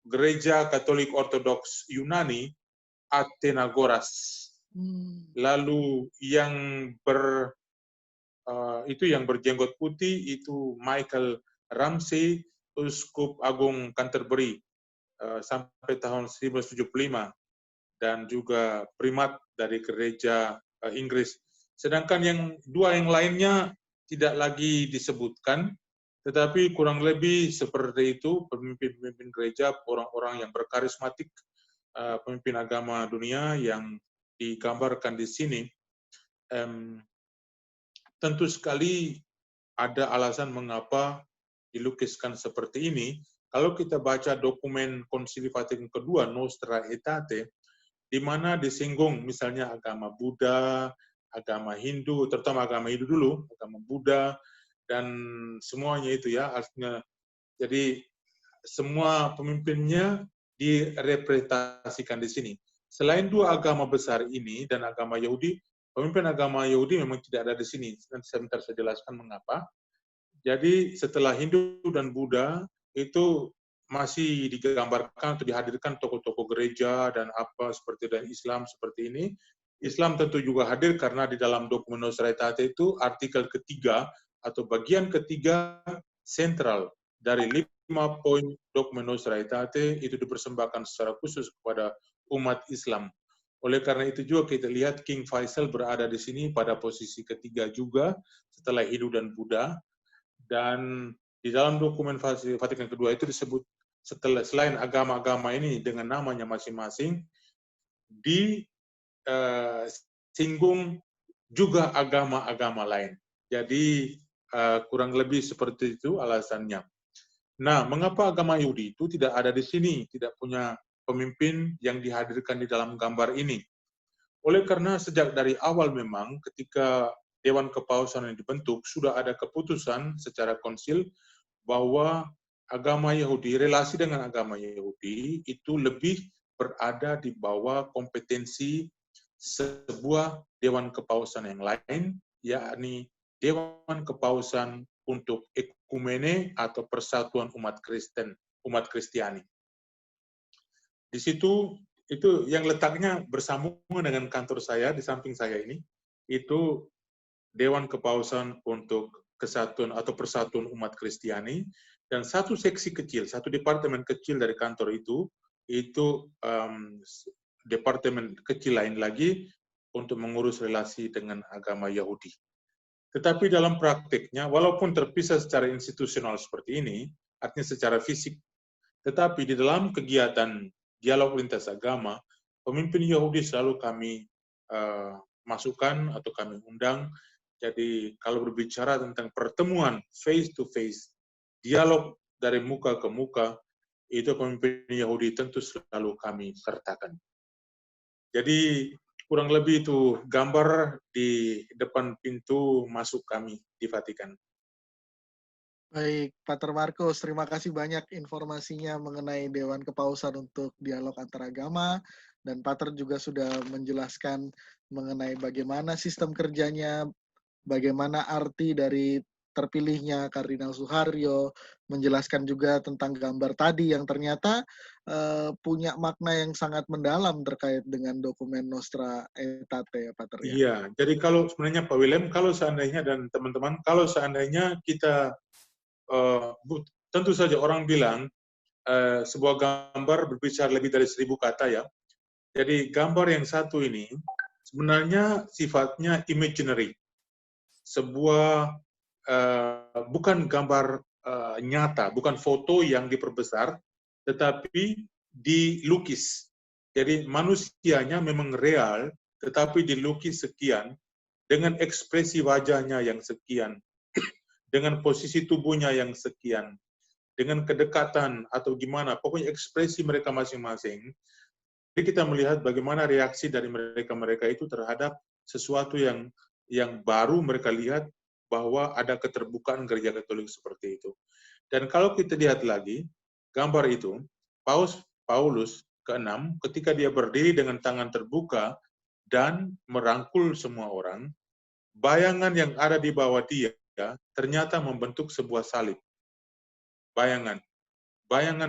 Gereja Katolik Ortodoks Yunani, Athenagoras. Lalu yang yang berjenggot putih itu Michael Ramsey, Uskup Agung Canterbury sampai tahun 1975, dan juga primat dari Gereja Inggris. Sedangkan yang dua yang lainnya tidak lagi disebutkan, tetapi kurang lebih seperti itu pemimpin-pemimpin gereja, orang-orang yang berkarismatik, pemimpin agama dunia yang digambarkan di sini. Tentu sekali ada alasan mengapa dilukiskan seperti ini. Kalau kita baca dokumen Konsili Vatikan kedua, Nostra Aetate, di mana disinggung misalnya agama Buddha, agama Hindu, terutama agama Hindu dulu, agama Buddha, dan semuanya itu ya, artinya jadi semua pemimpinnya direpresentasikan di sini. Selain dua agama besar ini dan agama Yahudi, pemimpin agama Yahudi memang tidak ada di sini. Nanti sebentar saya jelaskan mengapa. Jadi setelah Hindu dan Buddha itu masih digambarkan atau dihadirkan tokoh-tokoh gereja dan apa seperti dan Islam seperti ini. Islam tentu juga hadir karena di dalam dokumen Nostra Aetate itu artikel ketiga atau bagian ketiga sentral dari 5 poin dokumen Nostra Aetate itu dipersembahkan secara khusus kepada umat Islam. Oleh karena itu juga kita lihat King Faisal berada di sini pada posisi ketiga juga setelah Hindu dan Buddha. Dan di dalam dokumen Vatikan kedua itu disebut selain agama-agama ini dengan namanya masing-masing, disinggung juga agama-agama lain. Jadi kurang lebih seperti itu alasannya. Nah, mengapa agama Yahudi itu tidak ada di sini, tidak punya pemimpin yang dihadirkan di dalam gambar ini? Oleh karena sejak dari awal memang ketika Dewan Kepausan yang dibentuk, sudah ada keputusan secara konsil bahwa agama Yahudi, relasi dengan agama Yahudi itu lebih berada di bawah kompetensi sebuah Dewan Kepausan yang lain, yakni Dewan Kepausan untuk Ekumene atau Persatuan Umat Kristen, umat Kristiani. Di situ itu yang letaknya bersambungan dengan kantor saya di samping saya ini, itu Dewan Kepausan untuk Kesatuan atau Persatuan Umat Kristiani, dan satu seksi kecil, satu departemen kecil dari kantor itu departemen kecil lain lagi untuk mengurus relasi dengan agama Yahudi. Tetapi dalam praktiknya, walaupun terpisah secara institusional seperti ini, artinya secara fisik, tetapi di dalam kegiatan dialog lintas agama, pemimpin Yahudi selalu kami masukkan atau kami undang. Jadi kalau berbicara tentang pertemuan face to face, dialog dari muka ke muka, itu pemimpin Yahudi tentu selalu kami sertakan. Jadi kurang lebih itu gambar di depan pintu masuk kami di Vatikan. Baik, Pater Markus, terima kasih banyak informasinya mengenai Dewan Kepausan untuk dialog antaragama, dan Pater juga sudah menjelaskan mengenai bagaimana sistem kerjanya, bagaimana arti dari terpilihnya Kardinal Suharyo, menjelaskan juga tentang gambar tadi yang ternyata punya makna yang sangat mendalam terkait dengan dokumen Nostra Aetate ya Pater ya. Iya, jadi kalau sebenarnya Pak William, kalau seandainya dan teman-teman, kalau seandainya kita tentu saja orang bilang sebuah gambar berbicara lebih dari 1000 kata ya. Jadi gambar yang satu ini sebenarnya sifatnya imaginary. Sebuah bukan gambar nyata, bukan foto yang diperbesar, tetapi dilukis. Jadi manusianya memang real, tetapi dilukis sekian, dengan ekspresi wajahnya yang sekian, dengan posisi tubuhnya yang sekian, dengan kedekatan atau gimana, pokoknya ekspresi mereka masing-masing. Jadi kita melihat bagaimana reaksi dari mereka itu terhadap sesuatu yang baru mereka lihat, bahwa ada keterbukaan gereja Katolik seperti itu. Dan kalau kita lihat lagi, gambar itu, Paulus ke-6, ketika dia berdiri dengan tangan terbuka dan merangkul semua orang, bayangan yang ada di bawah dia ternyata membentuk sebuah salib. Bayangan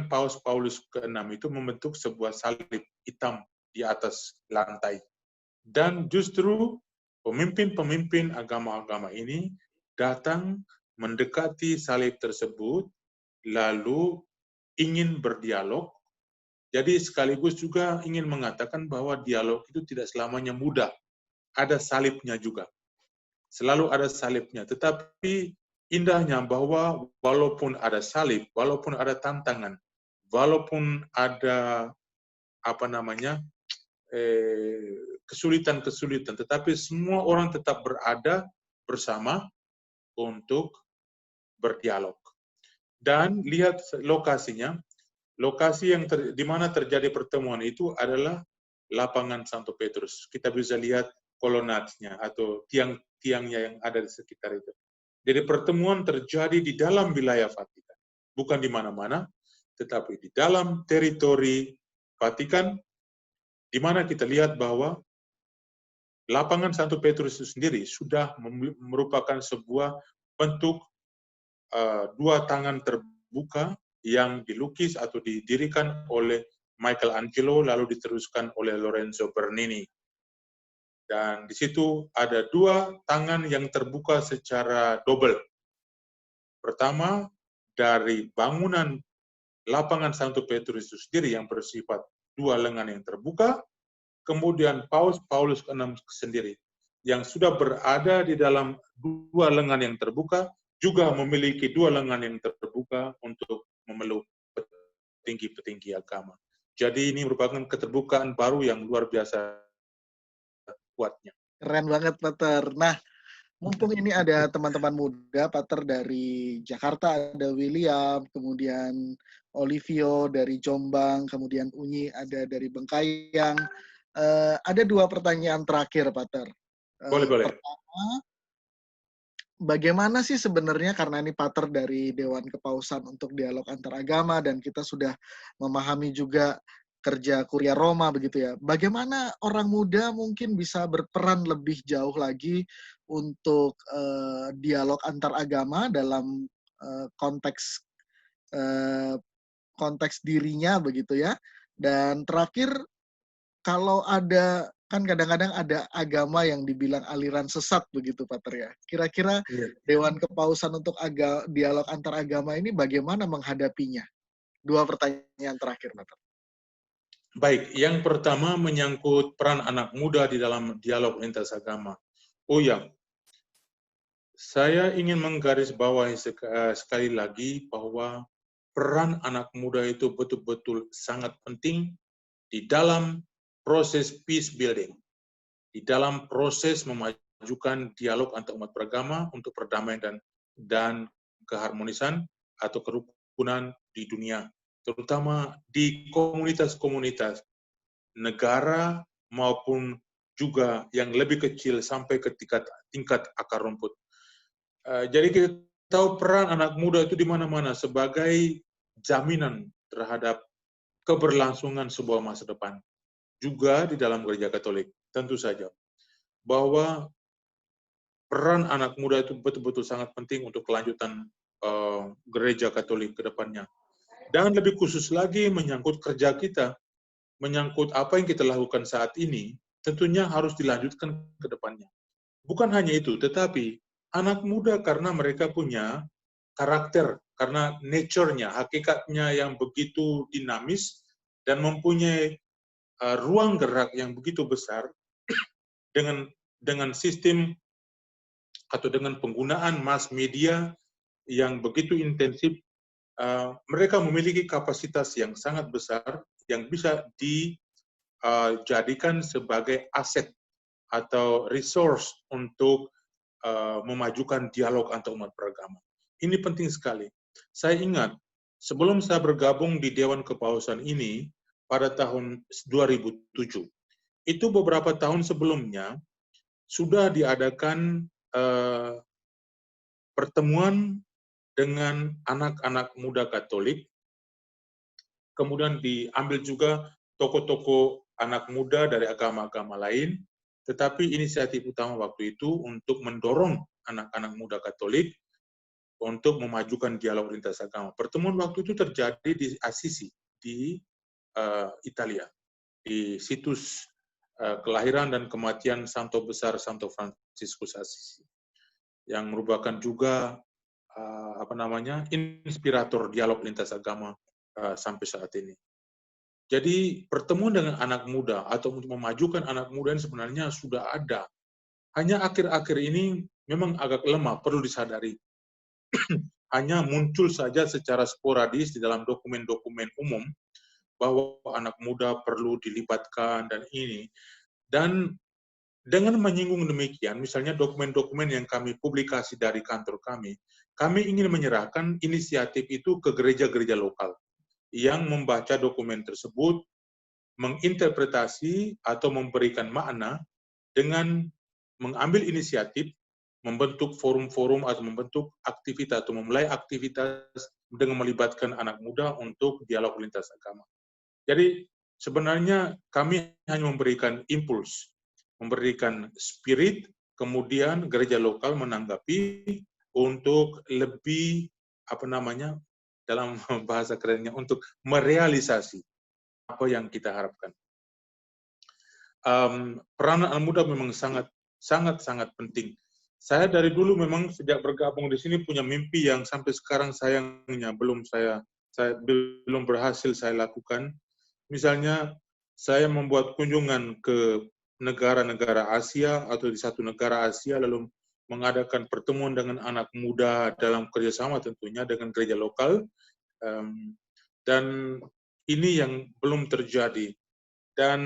Paulus ke-6 itu membentuk sebuah salib hitam di atas lantai. Dan justru pemimpin-pemimpin agama-agama ini datang mendekati salib tersebut, lalu ingin berdialog. Jadi sekaligus juga ingin mengatakan bahwa dialog itu tidak selamanya mudah. Ada salibnya juga. selalu ada salibnya. Tetapi indahnya bahwa walaupun ada salib, walaupun ada tantangan, walaupun ada kesulitan-kesulitan, tetapi semua orang tetap berada bersama untuk berdialog. Dan lihat lokasinya, lokasi yang di mana terjadi pertemuan itu adalah lapangan Santo Petrus. Kita bisa lihat kolonatnya atau tiang-tiangnya yang ada di sekitar itu. Jadi pertemuan terjadi di dalam wilayah Vatikan. Bukan di mana-mana, tetapi di dalam teritori Vatikan, di mana kita lihat bahwa lapangan Santo Petrus itu sendiri sudah merupakan sebuah bentuk dua tangan terbuka yang dilukis atau didirikan oleh Michelangelo lalu diteruskan oleh Lorenzo Bernini. Dan di situ ada dua tangan yang terbuka secara double. Pertama, dari bangunan lapangan Santo Petrus itu sendiri yang bersifat dua lengan yang terbuka, kemudian Paulus ke-6 sendiri yang sudah berada di dalam dua lengan yang terbuka, juga memiliki dua lengan yang terbuka untuk memeluk petinggi-petinggi agama. Jadi ini merupakan keterbukaan baru yang luar biasa kuatnya. Keren banget, Pater. Nah, mumpung ini ada teman-teman muda, Pater dari Jakarta, ada William, kemudian Olivio dari Jombang, kemudian Unyi ada dari Bengkayang. Ada dua pertanyaan terakhir, Pater. Boleh. Pertama, bagaimana sih sebenarnya, karena ini Pater dari Dewan Kepausan untuk Dialog Antaragama, dan kita sudah memahami juga kerja Kuria Roma begitu ya. Bagaimana orang muda mungkin bisa berperan lebih jauh lagi untuk dialog antaragama dalam konteks dirinya begitu ya. Dan terakhir, kalau ada, kan kadang-kadang ada agama yang dibilang aliran sesat begitu, Pater ya. Kira-kira Dewan Kepausan untuk dialog antaragama ini bagaimana menghadapinya? Dua pertanyaan terakhir, Pater. Baik, yang pertama menyangkut peran anak muda di dalam dialog lintas agama. Oh ya, saya ingin menggarisbawahi sekali lagi bahwa peran anak muda itu betul-betul sangat penting di dalam proses peace building, di dalam proses memajukan dialog antar umat beragama untuk perdamaian dan keharmonisan atau kerukunan di dunia, terutama di komunitas-komunitas negara maupun juga yang lebih kecil sampai ke tingkat akar rumput. Jadi kita tahu peran anak muda itu di mana-mana sebagai jaminan terhadap keberlangsungan sebuah masa depan. Juga di dalam gereja Katolik, tentu saja. Bahwa peran anak muda itu betul-betul sangat penting untuk kelanjutan gereja Katolik ke depannya. Dan lebih khusus lagi menyangkut kerja kita, menyangkut apa yang kita lakukan saat ini, tentunya harus dilanjutkan ke depannya. Bukan hanya itu, tetapi anak muda karena mereka punya karakter, karena nature-nya, hakikatnya yang begitu dinamis, dan mempunyai ruang gerak yang begitu besar, dengan sistem atau dengan penggunaan mass media yang begitu intensif, mereka memiliki kapasitas yang sangat besar yang bisa dijadikan sebagai aset atau resource untuk memajukan dialog antar umat beragama. Ini penting sekali. Saya ingat, sebelum saya bergabung di Dewan Kepausan ini pada tahun 2007, itu beberapa tahun sebelumnya sudah diadakan pertemuan dengan anak-anak muda Katolik, kemudian diambil juga tokoh-tokoh anak muda dari agama-agama lain, tetapi inisiatif utama waktu itu untuk mendorong anak-anak muda Katolik untuk memajukan dialog lintas agama. Pertemuan waktu itu terjadi di Assisi, di Italia, di situs kelahiran dan kematian Santo Besar Santo Fransiskus Assisi, yang merupakan juga inspirator dialog lintas agama sampai saat ini. Jadi pertemuan dengan anak muda atau untuk memajukan anak muda ini sebenarnya sudah ada. Hanya akhir-akhir ini memang agak lemah, perlu disadari. Hanya muncul saja secara sporadis di dalam dokumen-dokumen umum bahwa anak muda perlu dilibatkan dan ini. Dan dengan menyinggung demikian, misalnya dokumen-dokumen yang kami publikasi dari kantor kami ingin menyerahkan inisiatif itu ke gereja-gereja lokal yang membaca dokumen tersebut, menginterpretasi atau memberikan makna dengan mengambil inisiatif, membentuk forum-forum atau membentuk aktivitas atau memulai aktivitas dengan melibatkan anak muda untuk dialog lintas agama. Jadi sebenarnya kami hanya memberikan impuls, memberikan spirit, kemudian gereja lokal menanggapi untuk lebih dalam bahasa kerennya untuk merealisasi apa yang kita harapkan. Peran anak muda memang sangat penting. Saya dari dulu memang sejak bergabung di sini punya mimpi yang sampai sekarang sayangnya belum berhasil saya lakukan. Misalnya saya membuat kunjungan ke negara-negara Asia atau di satu negara Asia lalu mengadakan pertemuan dengan anak muda dalam kerjasama tentunya dengan gereja lokal, dan ini yang belum terjadi. Dan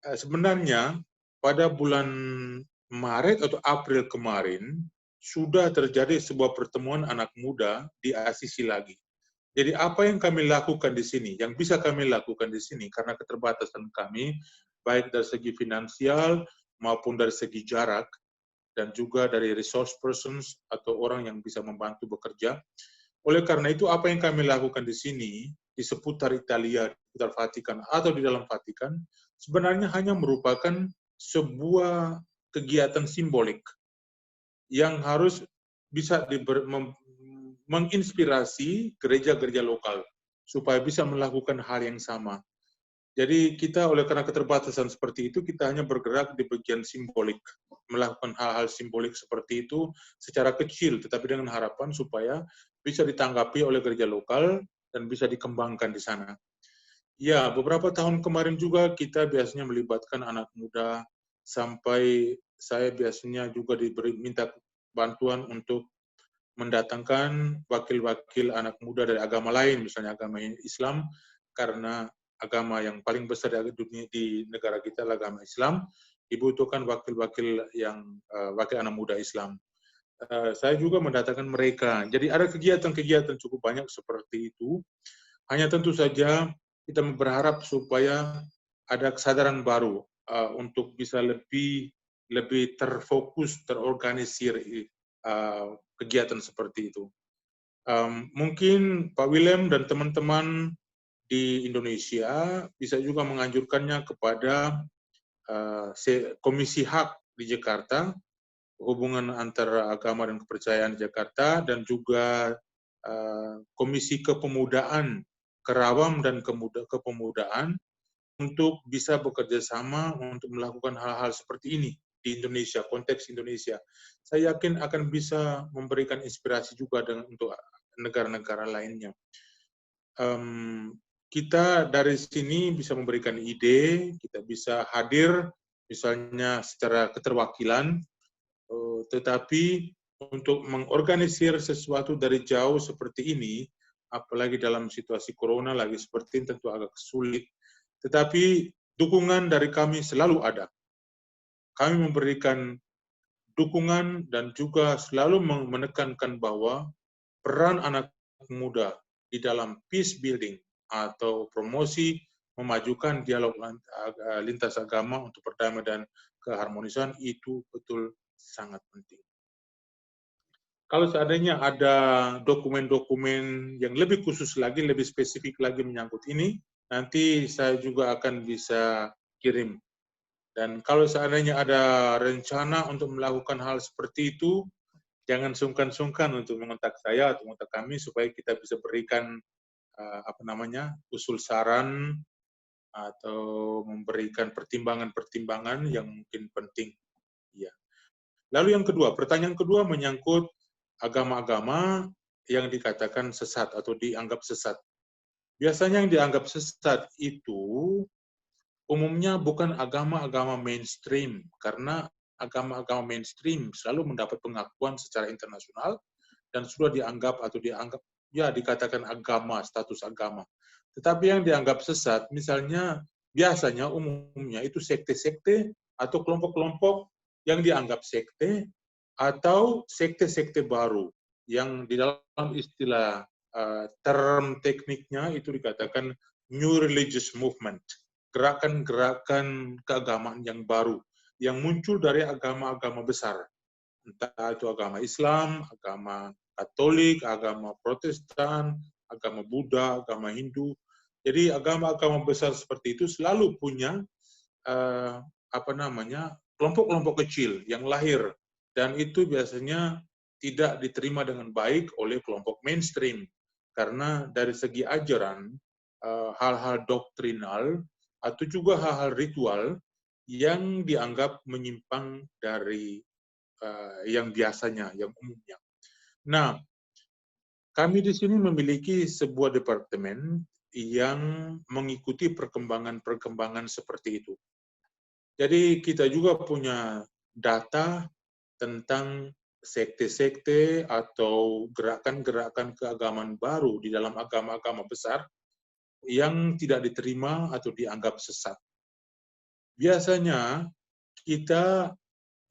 sebenarnya pada bulan Maret atau April kemarin sudah terjadi sebuah pertemuan anak muda di Asisi lagi. Jadi apa yang kami lakukan di sini, yang bisa kami lakukan di sini karena keterbatasan kami, baik dari segi finansial maupun dari segi jarak, dan juga dari resource persons atau orang yang bisa membantu bekerja. Oleh karena itu, apa yang kami lakukan di sini, di seputar Italia, di seputar Vatikan, atau di dalam Vatikan, sebenarnya hanya merupakan sebuah kegiatan simbolik yang harus bisa menginspirasi gereja-gereja lokal supaya bisa melakukan hal yang sama. Jadi kita oleh karena keterbatasan seperti itu, kita hanya bergerak di bagian simbolik, melakukan hal-hal simbolik seperti itu secara kecil, tetapi dengan harapan supaya bisa ditanggapi oleh gereja lokal dan bisa dikembangkan di sana. Ya, beberapa tahun kemarin juga kita biasanya melibatkan anak muda, sampai saya biasanya juga minta bantuan untuk mendatangkan wakil-wakil anak muda dari agama lain, misalnya agama Islam, karena agama yang paling besar di negara kita adalah agama Islam, dibutuhkan wakil-wakil wakil anak muda Islam. Saya juga mendatangkan mereka. Jadi ada kegiatan-kegiatan cukup banyak seperti itu. Hanya tentu saja kita berharap supaya ada kesadaran baru untuk bisa lebih terfokus, terorganisir kegiatan seperti itu. Mungkin Pak Willem dan teman-teman di Indonesia bisa juga menganjurkannya kepada Komisi HAK di Jakarta, hubungan antara agama dan kepercayaan di Jakarta, dan juga Komisi Kepemudaan, Kerawam dan Kepemudaan, untuk bisa bekerja sama untuk melakukan hal-hal seperti ini di Indonesia, konteks Indonesia. Saya yakin akan bisa memberikan inspirasi juga untuk negara-negara lainnya. Kita dari sini bisa memberikan ide, kita bisa hadir misalnya secara keterwakilan, tetapi untuk mengorganisir sesuatu dari jauh seperti ini, apalagi dalam situasi corona lagi seperti ini, tentu agak sulit. Tetapi dukungan dari kami selalu ada. Kami memberikan dukungan dan juga selalu menekankan bahwa peran anak muda di dalam peace building atau promosi memajukan dialog lintas agama untuk perdamaian dan keharmonisan itu betul sangat penting. Kalau seandainya ada dokumen-dokumen yang lebih khusus lagi, lebih spesifik lagi menyangkut ini, nanti saya juga akan bisa kirim. Dan kalau seandainya ada rencana untuk melakukan hal seperti itu, jangan sungkan-sungkan untuk mengontak saya atau mengontak kami supaya kita bisa berikan usul saran atau memberikan pertimbangan-pertimbangan yang mungkin penting. Ya. Lalu yang kedua, pertanyaan kedua menyangkut agama-agama yang dikatakan sesat atau dianggap sesat. Biasanya yang dianggap sesat itu umumnya bukan agama-agama mainstream, karena agama-agama mainstream selalu mendapat pengakuan secara internasional dan sudah dianggap ya dikatakan agama, status agama. Tetapi yang dianggap sesat, misalnya biasanya umumnya itu sekte-sekte atau kelompok-kelompok yang dianggap sekte atau sekte-sekte baru yang di dalam istilah term tekniknya itu dikatakan new religious movement, gerakan-gerakan keagamaan yang baru yang muncul dari agama-agama besar, entah itu agama Islam, agama Katolik, agama Protestan, agama Buddha, agama Hindu. Jadi agama-agama besar seperti itu selalu punya kelompok-kelompok kecil yang lahir, dan itu biasanya tidak diterima dengan baik oleh kelompok mainstream karena dari segi ajaran, hal-hal doktrinal atau juga hal-hal ritual yang dianggap menyimpang dari yang biasanya, yang umumnya. Nah, kami di sini memiliki sebuah departemen yang mengikuti perkembangan-perkembangan seperti itu. Jadi kita juga punya data tentang sekte-sekte atau gerakan-gerakan keagamaan baru di dalam agama-agama besar yang tidak diterima atau dianggap sesat. Biasanya kita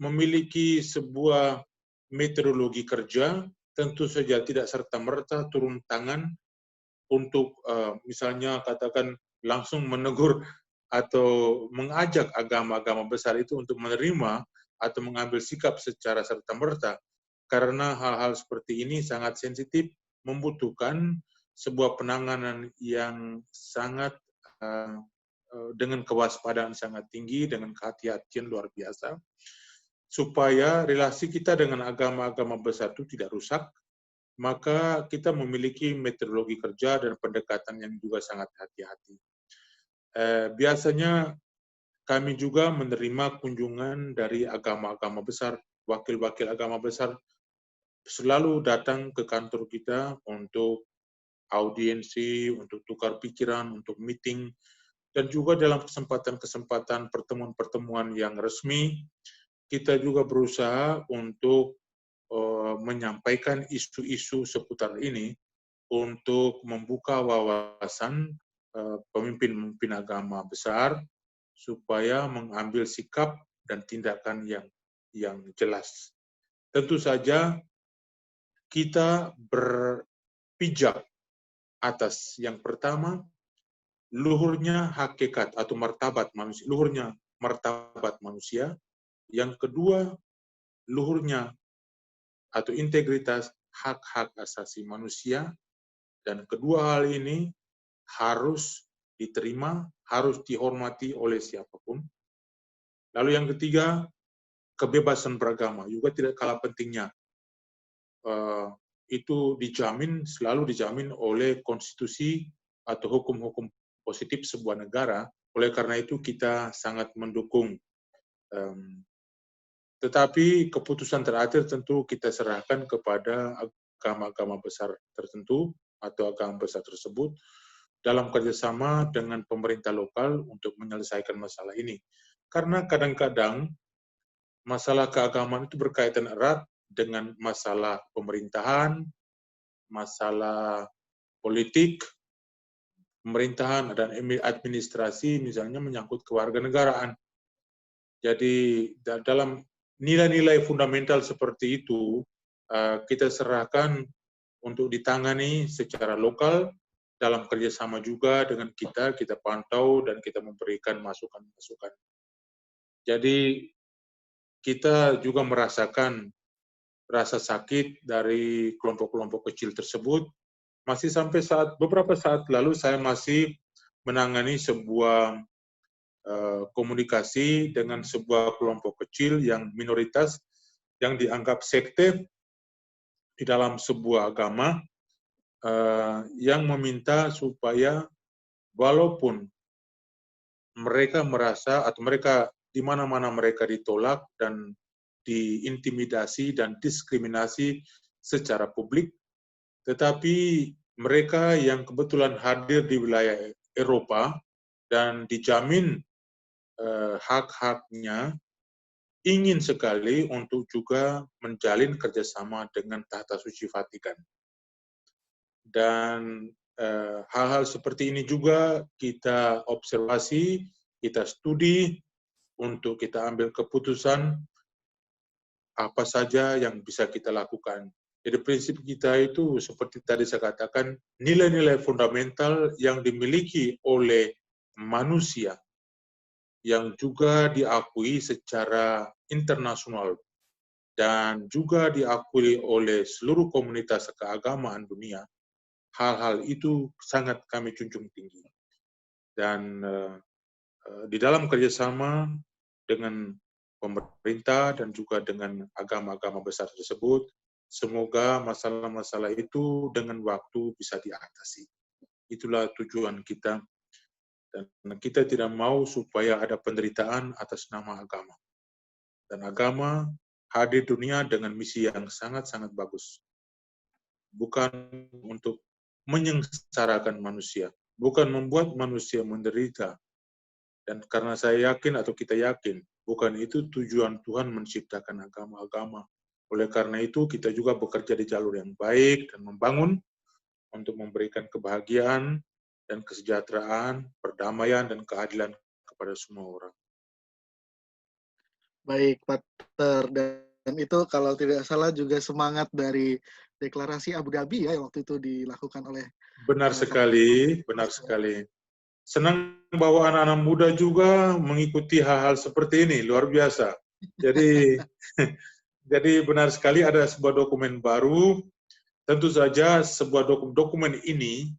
memiliki sebuah metodologi kerja, tentu saja tidak serta-merta turun tangan untuk misalnya katakan langsung menegur atau mengajak agama-agama besar itu untuk menerima atau mengambil sikap secara serta-merta, karena hal-hal seperti ini sangat sensitif, membutuhkan sebuah penanganan yang sangat dengan kewaspadaan sangat tinggi, dengan kehati-hatian luar biasa, supaya relasi kita dengan agama-agama besar itu tidak rusak. Maka kita memiliki metodologi kerja dan pendekatan yang juga sangat hati-hati. Biasanya kami juga menerima kunjungan dari agama-agama besar, wakil-wakil agama besar selalu datang ke kantor kita untuk audiensi, untuk tukar pikiran, untuk meeting, dan juga dalam kesempatan-kesempatan pertemuan-pertemuan yang resmi, kita juga berusaha untuk menyampaikan isu-isu seputar ini untuk membuka wawasan pemimpin-pemimpin agama besar supaya mengambil sikap dan tindakan yang jelas. Tentu saja kita berpijak atas yang pertama, luhurnya hakikat atau martabat manusia, luhurnya martabat manusia. Yang kedua, luhurnya atau integritas hak-hak asasi manusia. Dan kedua hal ini harus diterima, harus dihormati oleh siapapun. Lalu yang ketiga, kebebasan beragama juga tidak kalah pentingnya. Itu selalu dijamin oleh konstitusi atau hukum-hukum positif sebuah negara. Oleh karena itu kita sangat mendukung. Tetapi keputusan terakhir tentu kita serahkan kepada agama-agama besar tertentu atau agama besar tersebut dalam kerjasama dengan pemerintah lokal untuk menyelesaikan masalah ini. Karena kadang-kadang masalah keagamaan itu berkaitan erat dengan masalah pemerintahan, masalah politik, pemerintahan dan administrasi, misalnya menyangkut kewarganegaraan. Jadi dalam nilai-nilai fundamental seperti itu, kita serahkan untuk ditangani secara lokal, dalam kerjasama juga dengan kita pantau dan kita memberikan masukan-masukan. Jadi kita juga merasakan rasa sakit dari kelompok-kelompok kecil tersebut. Masih sampai beberapa saat lalu saya masih menangani sebuah komunikasi dengan sebuah kelompok kecil yang minoritas yang dianggap sekte di dalam sebuah agama, yang meminta supaya walaupun mereka merasa atau mereka di mana-mana mereka ditolak dan diintimidasi dan diskriminasi secara publik, tetapi mereka yang kebetulan hadir di wilayah Eropa dan dijamin hak-haknya ingin sekali untuk juga menjalin kerjasama dengan Tahta Suci Vatikan. Dan hal-hal seperti ini juga kita observasi, kita studi, untuk kita ambil keputusan apa saja yang bisa kita lakukan. Jadi prinsip kita itu seperti tadi saya katakan, nilai-nilai fundamental yang dimiliki oleh manusia yang juga diakui secara internasional dan juga diakui oleh seluruh komunitas keagamaan dunia, hal-hal itu sangat kami junjung tinggi. Dan di dalam kerjasama dengan pemerintah dan juga dengan agama-agama besar tersebut, semoga masalah-masalah itu dengan waktu bisa diatasi. Itulah tujuan kita. Dan kita tidak mau supaya ada penderitaan atas nama agama. Dan agama hadir dunia dengan misi yang sangat-sangat bagus. Bukan untuk menyengsarakan manusia, bukan membuat manusia menderita. Dan karena saya yakin atau kita yakin, bukan itu tujuan Tuhan menciptakan agama-agama. Oleh karena itu, kita juga bekerja di jalur yang baik dan membangun untuk memberikan kebahagiaan dan kesejahteraan, perdamaian, dan keadilan kepada semua orang. Baik, Pater. Dan itu kalau tidak salah juga semangat dari deklarasi Abu Dhabi ya, yang waktu itu dilakukan oleh Benar sekali, benar sekali. Senang bahwa anak-anak muda juga mengikuti hal-hal seperti ini, luar biasa. Jadi, jadi benar sekali ada sebuah dokumen baru. Tentu saja sebuah dokumen ini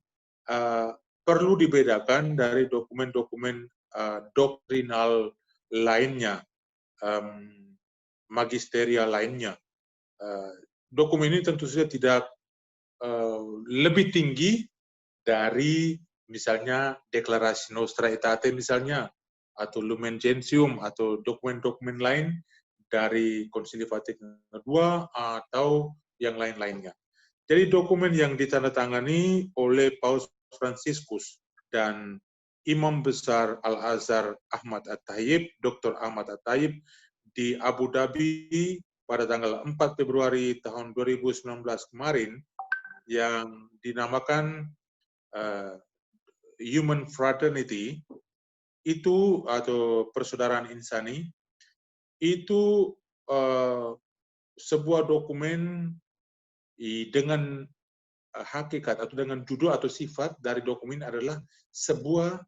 perlu dibedakan dari dokumen-dokumen doktrinal lainnya, magisterial lainnya. Dokumen ini tentu saja tidak lebih tinggi dari misalnya deklarasi Nostra Aetate misalnya, atau Lumen Gentium, atau dokumen-dokumen lain dari Konsili Vatikan II atau yang lain-lainnya. Jadi dokumen yang ditandatangani oleh Paus Fransiskus dan Imam Besar Al-Azhar Ahmad At-Tayyib, Dr. Ahmad At-Tayyib, di Abu Dhabi pada tanggal 4 Februari tahun 2019 kemarin, yang dinamakan Human Fraternity, itu atau persaudaraan insani, itu sebuah dokumen dengan hakikat atau dengan judul atau sifat dari dokumen adalah sebuah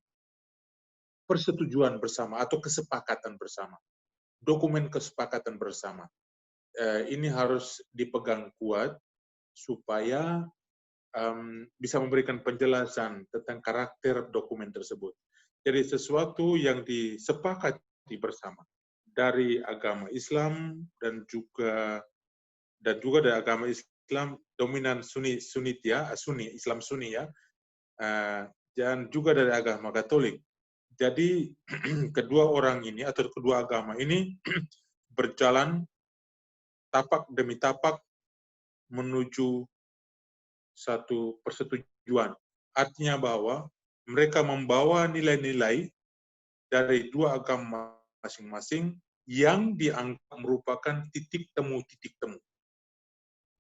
persetujuan bersama atau kesepakatan bersama. Dokumen kesepakatan bersama. Ini harus dipegang kuat supaya bisa memberikan penjelasan tentang karakter dokumen tersebut. Jadi sesuatu yang disepakati bersama dari agama Islam dan juga dari agama Islam dominan Sunni Islam Sunni ya, dan juga dari agama Katolik. Jadi kedua orang ini atau kedua agama ini berjalan tapak demi tapak menuju satu persetujuan. Artinya bahwa mereka membawa nilai-nilai dari dua agama masing-masing yang dianggap merupakan titik temu.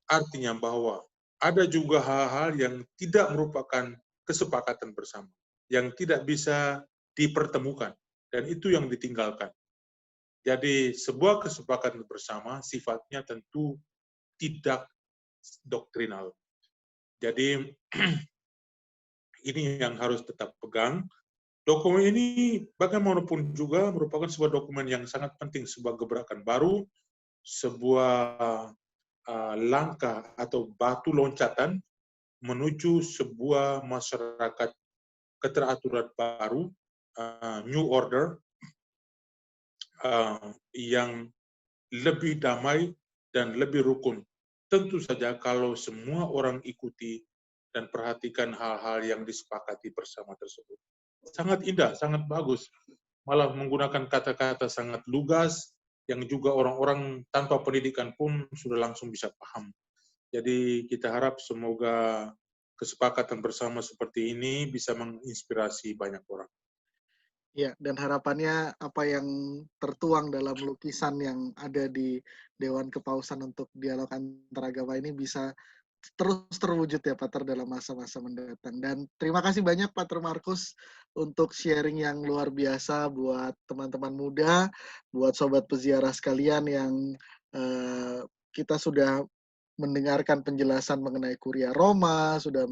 Artinya bahwa ada juga hal-hal yang tidak merupakan kesepakatan bersama, yang tidak bisa dipertemukan, dan itu yang ditinggalkan. Jadi sebuah kesepakatan bersama sifatnya tentu tidak doktrinal. Jadi ini yang harus tetap pegang. Dokumen ini bagaimanapun juga merupakan sebuah dokumen yang sangat penting, sebuah gebrakan baru, sebuah langkah atau batu loncatan menuju sebuah masyarakat keteraturan baru, new order, yang lebih damai dan lebih rukun. Tentu saja kalau semua orang ikuti dan perhatikan hal-hal yang disepakati bersama tersebut. Sangat indah, sangat bagus. Malah menggunakan kata-kata sangat lugas, yang juga orang-orang tanpa pendidikan pun sudah langsung bisa paham. Jadi kita harap semoga kesepakatan bersama seperti ini bisa menginspirasi banyak orang. Ya, dan harapannya apa yang tertuang dalam lukisan yang ada di Dewan Kepausan untuk dialog antaragama ini bisa terus terwujud ya Pater dalam masa-masa mendatang. Dan terima kasih banyak Pater Markus untuk sharing yang luar biasa buat teman-teman muda, buat sobat peziarah sekalian yang kita sudah mendengarkan penjelasan mengenai Kuria Roma, sudah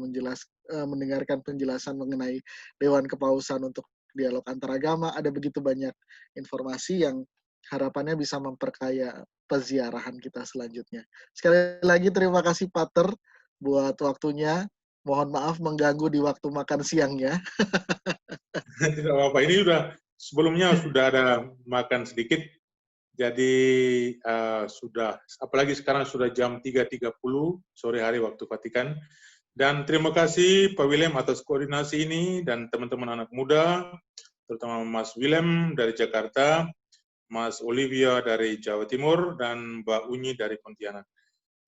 mendengarkan penjelasan mengenai Dewan Kepausan untuk dialog antaragama, ada begitu banyak informasi yang harapannya bisa memperkaya peziarahan kita selanjutnya. Sekali lagi terima kasih Pater buat waktunya. Mohon maaf mengganggu di waktu makan siangnya. Tidak apa-apa. Ini sebelumnya sudah ada makan sedikit. Jadi sudah, apalagi sekarang sudah jam 3.30 sore hari waktu Vatikan. Dan terima kasih Pak William atas koordinasi ini dan teman-teman anak muda, terutama Mas William dari Jakarta, Mas Olivia dari Jawa Timur, dan Mbak Unyi dari Pontianak.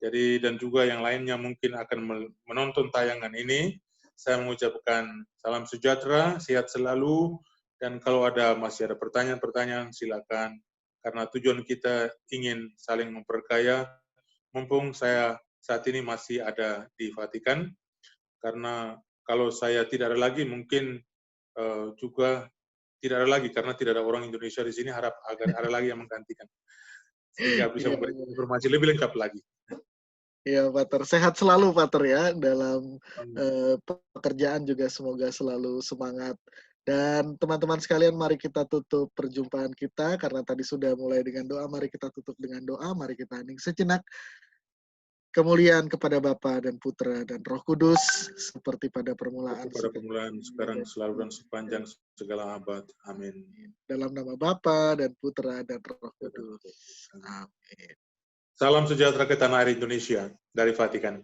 Jadi dan juga yang lainnya mungkin akan menonton tayangan ini. Saya mengucapkan salam sejahtera, sehat selalu, dan kalau masih ada pertanyaan-pertanyaan silakan. Karena tujuan kita ingin saling memperkaya, mumpung saya saat ini masih ada di Vatikan, karena kalau saya tidak ada lagi mungkin juga tidak ada lagi karena tidak ada orang Indonesia di sini, harap agar ada lagi yang menggantikan sehingga bisa Iya, memberikan informasi lebih lengkap lagi. iya, Pater. Sehat selalu, Pater ya. Dalam pekerjaan juga semoga selalu semangat. Dan teman-teman sekalian, mari kita tutup perjumpaan kita. Karena tadi sudah mulai dengan doa, mari kita tutup dengan doa. Mari kita hening sejenak. Kemuliaan kepada Bapa dan Putra dan Roh Kudus, seperti pada permulaan, Pada permulaan, sekarang, selalu, dan sepanjang segala abad. Amin. dalam nama Bapa dan Putra dan Roh Kudus. Amin. Salam sejahtera ke tanah air Indonesia dari Vatikan.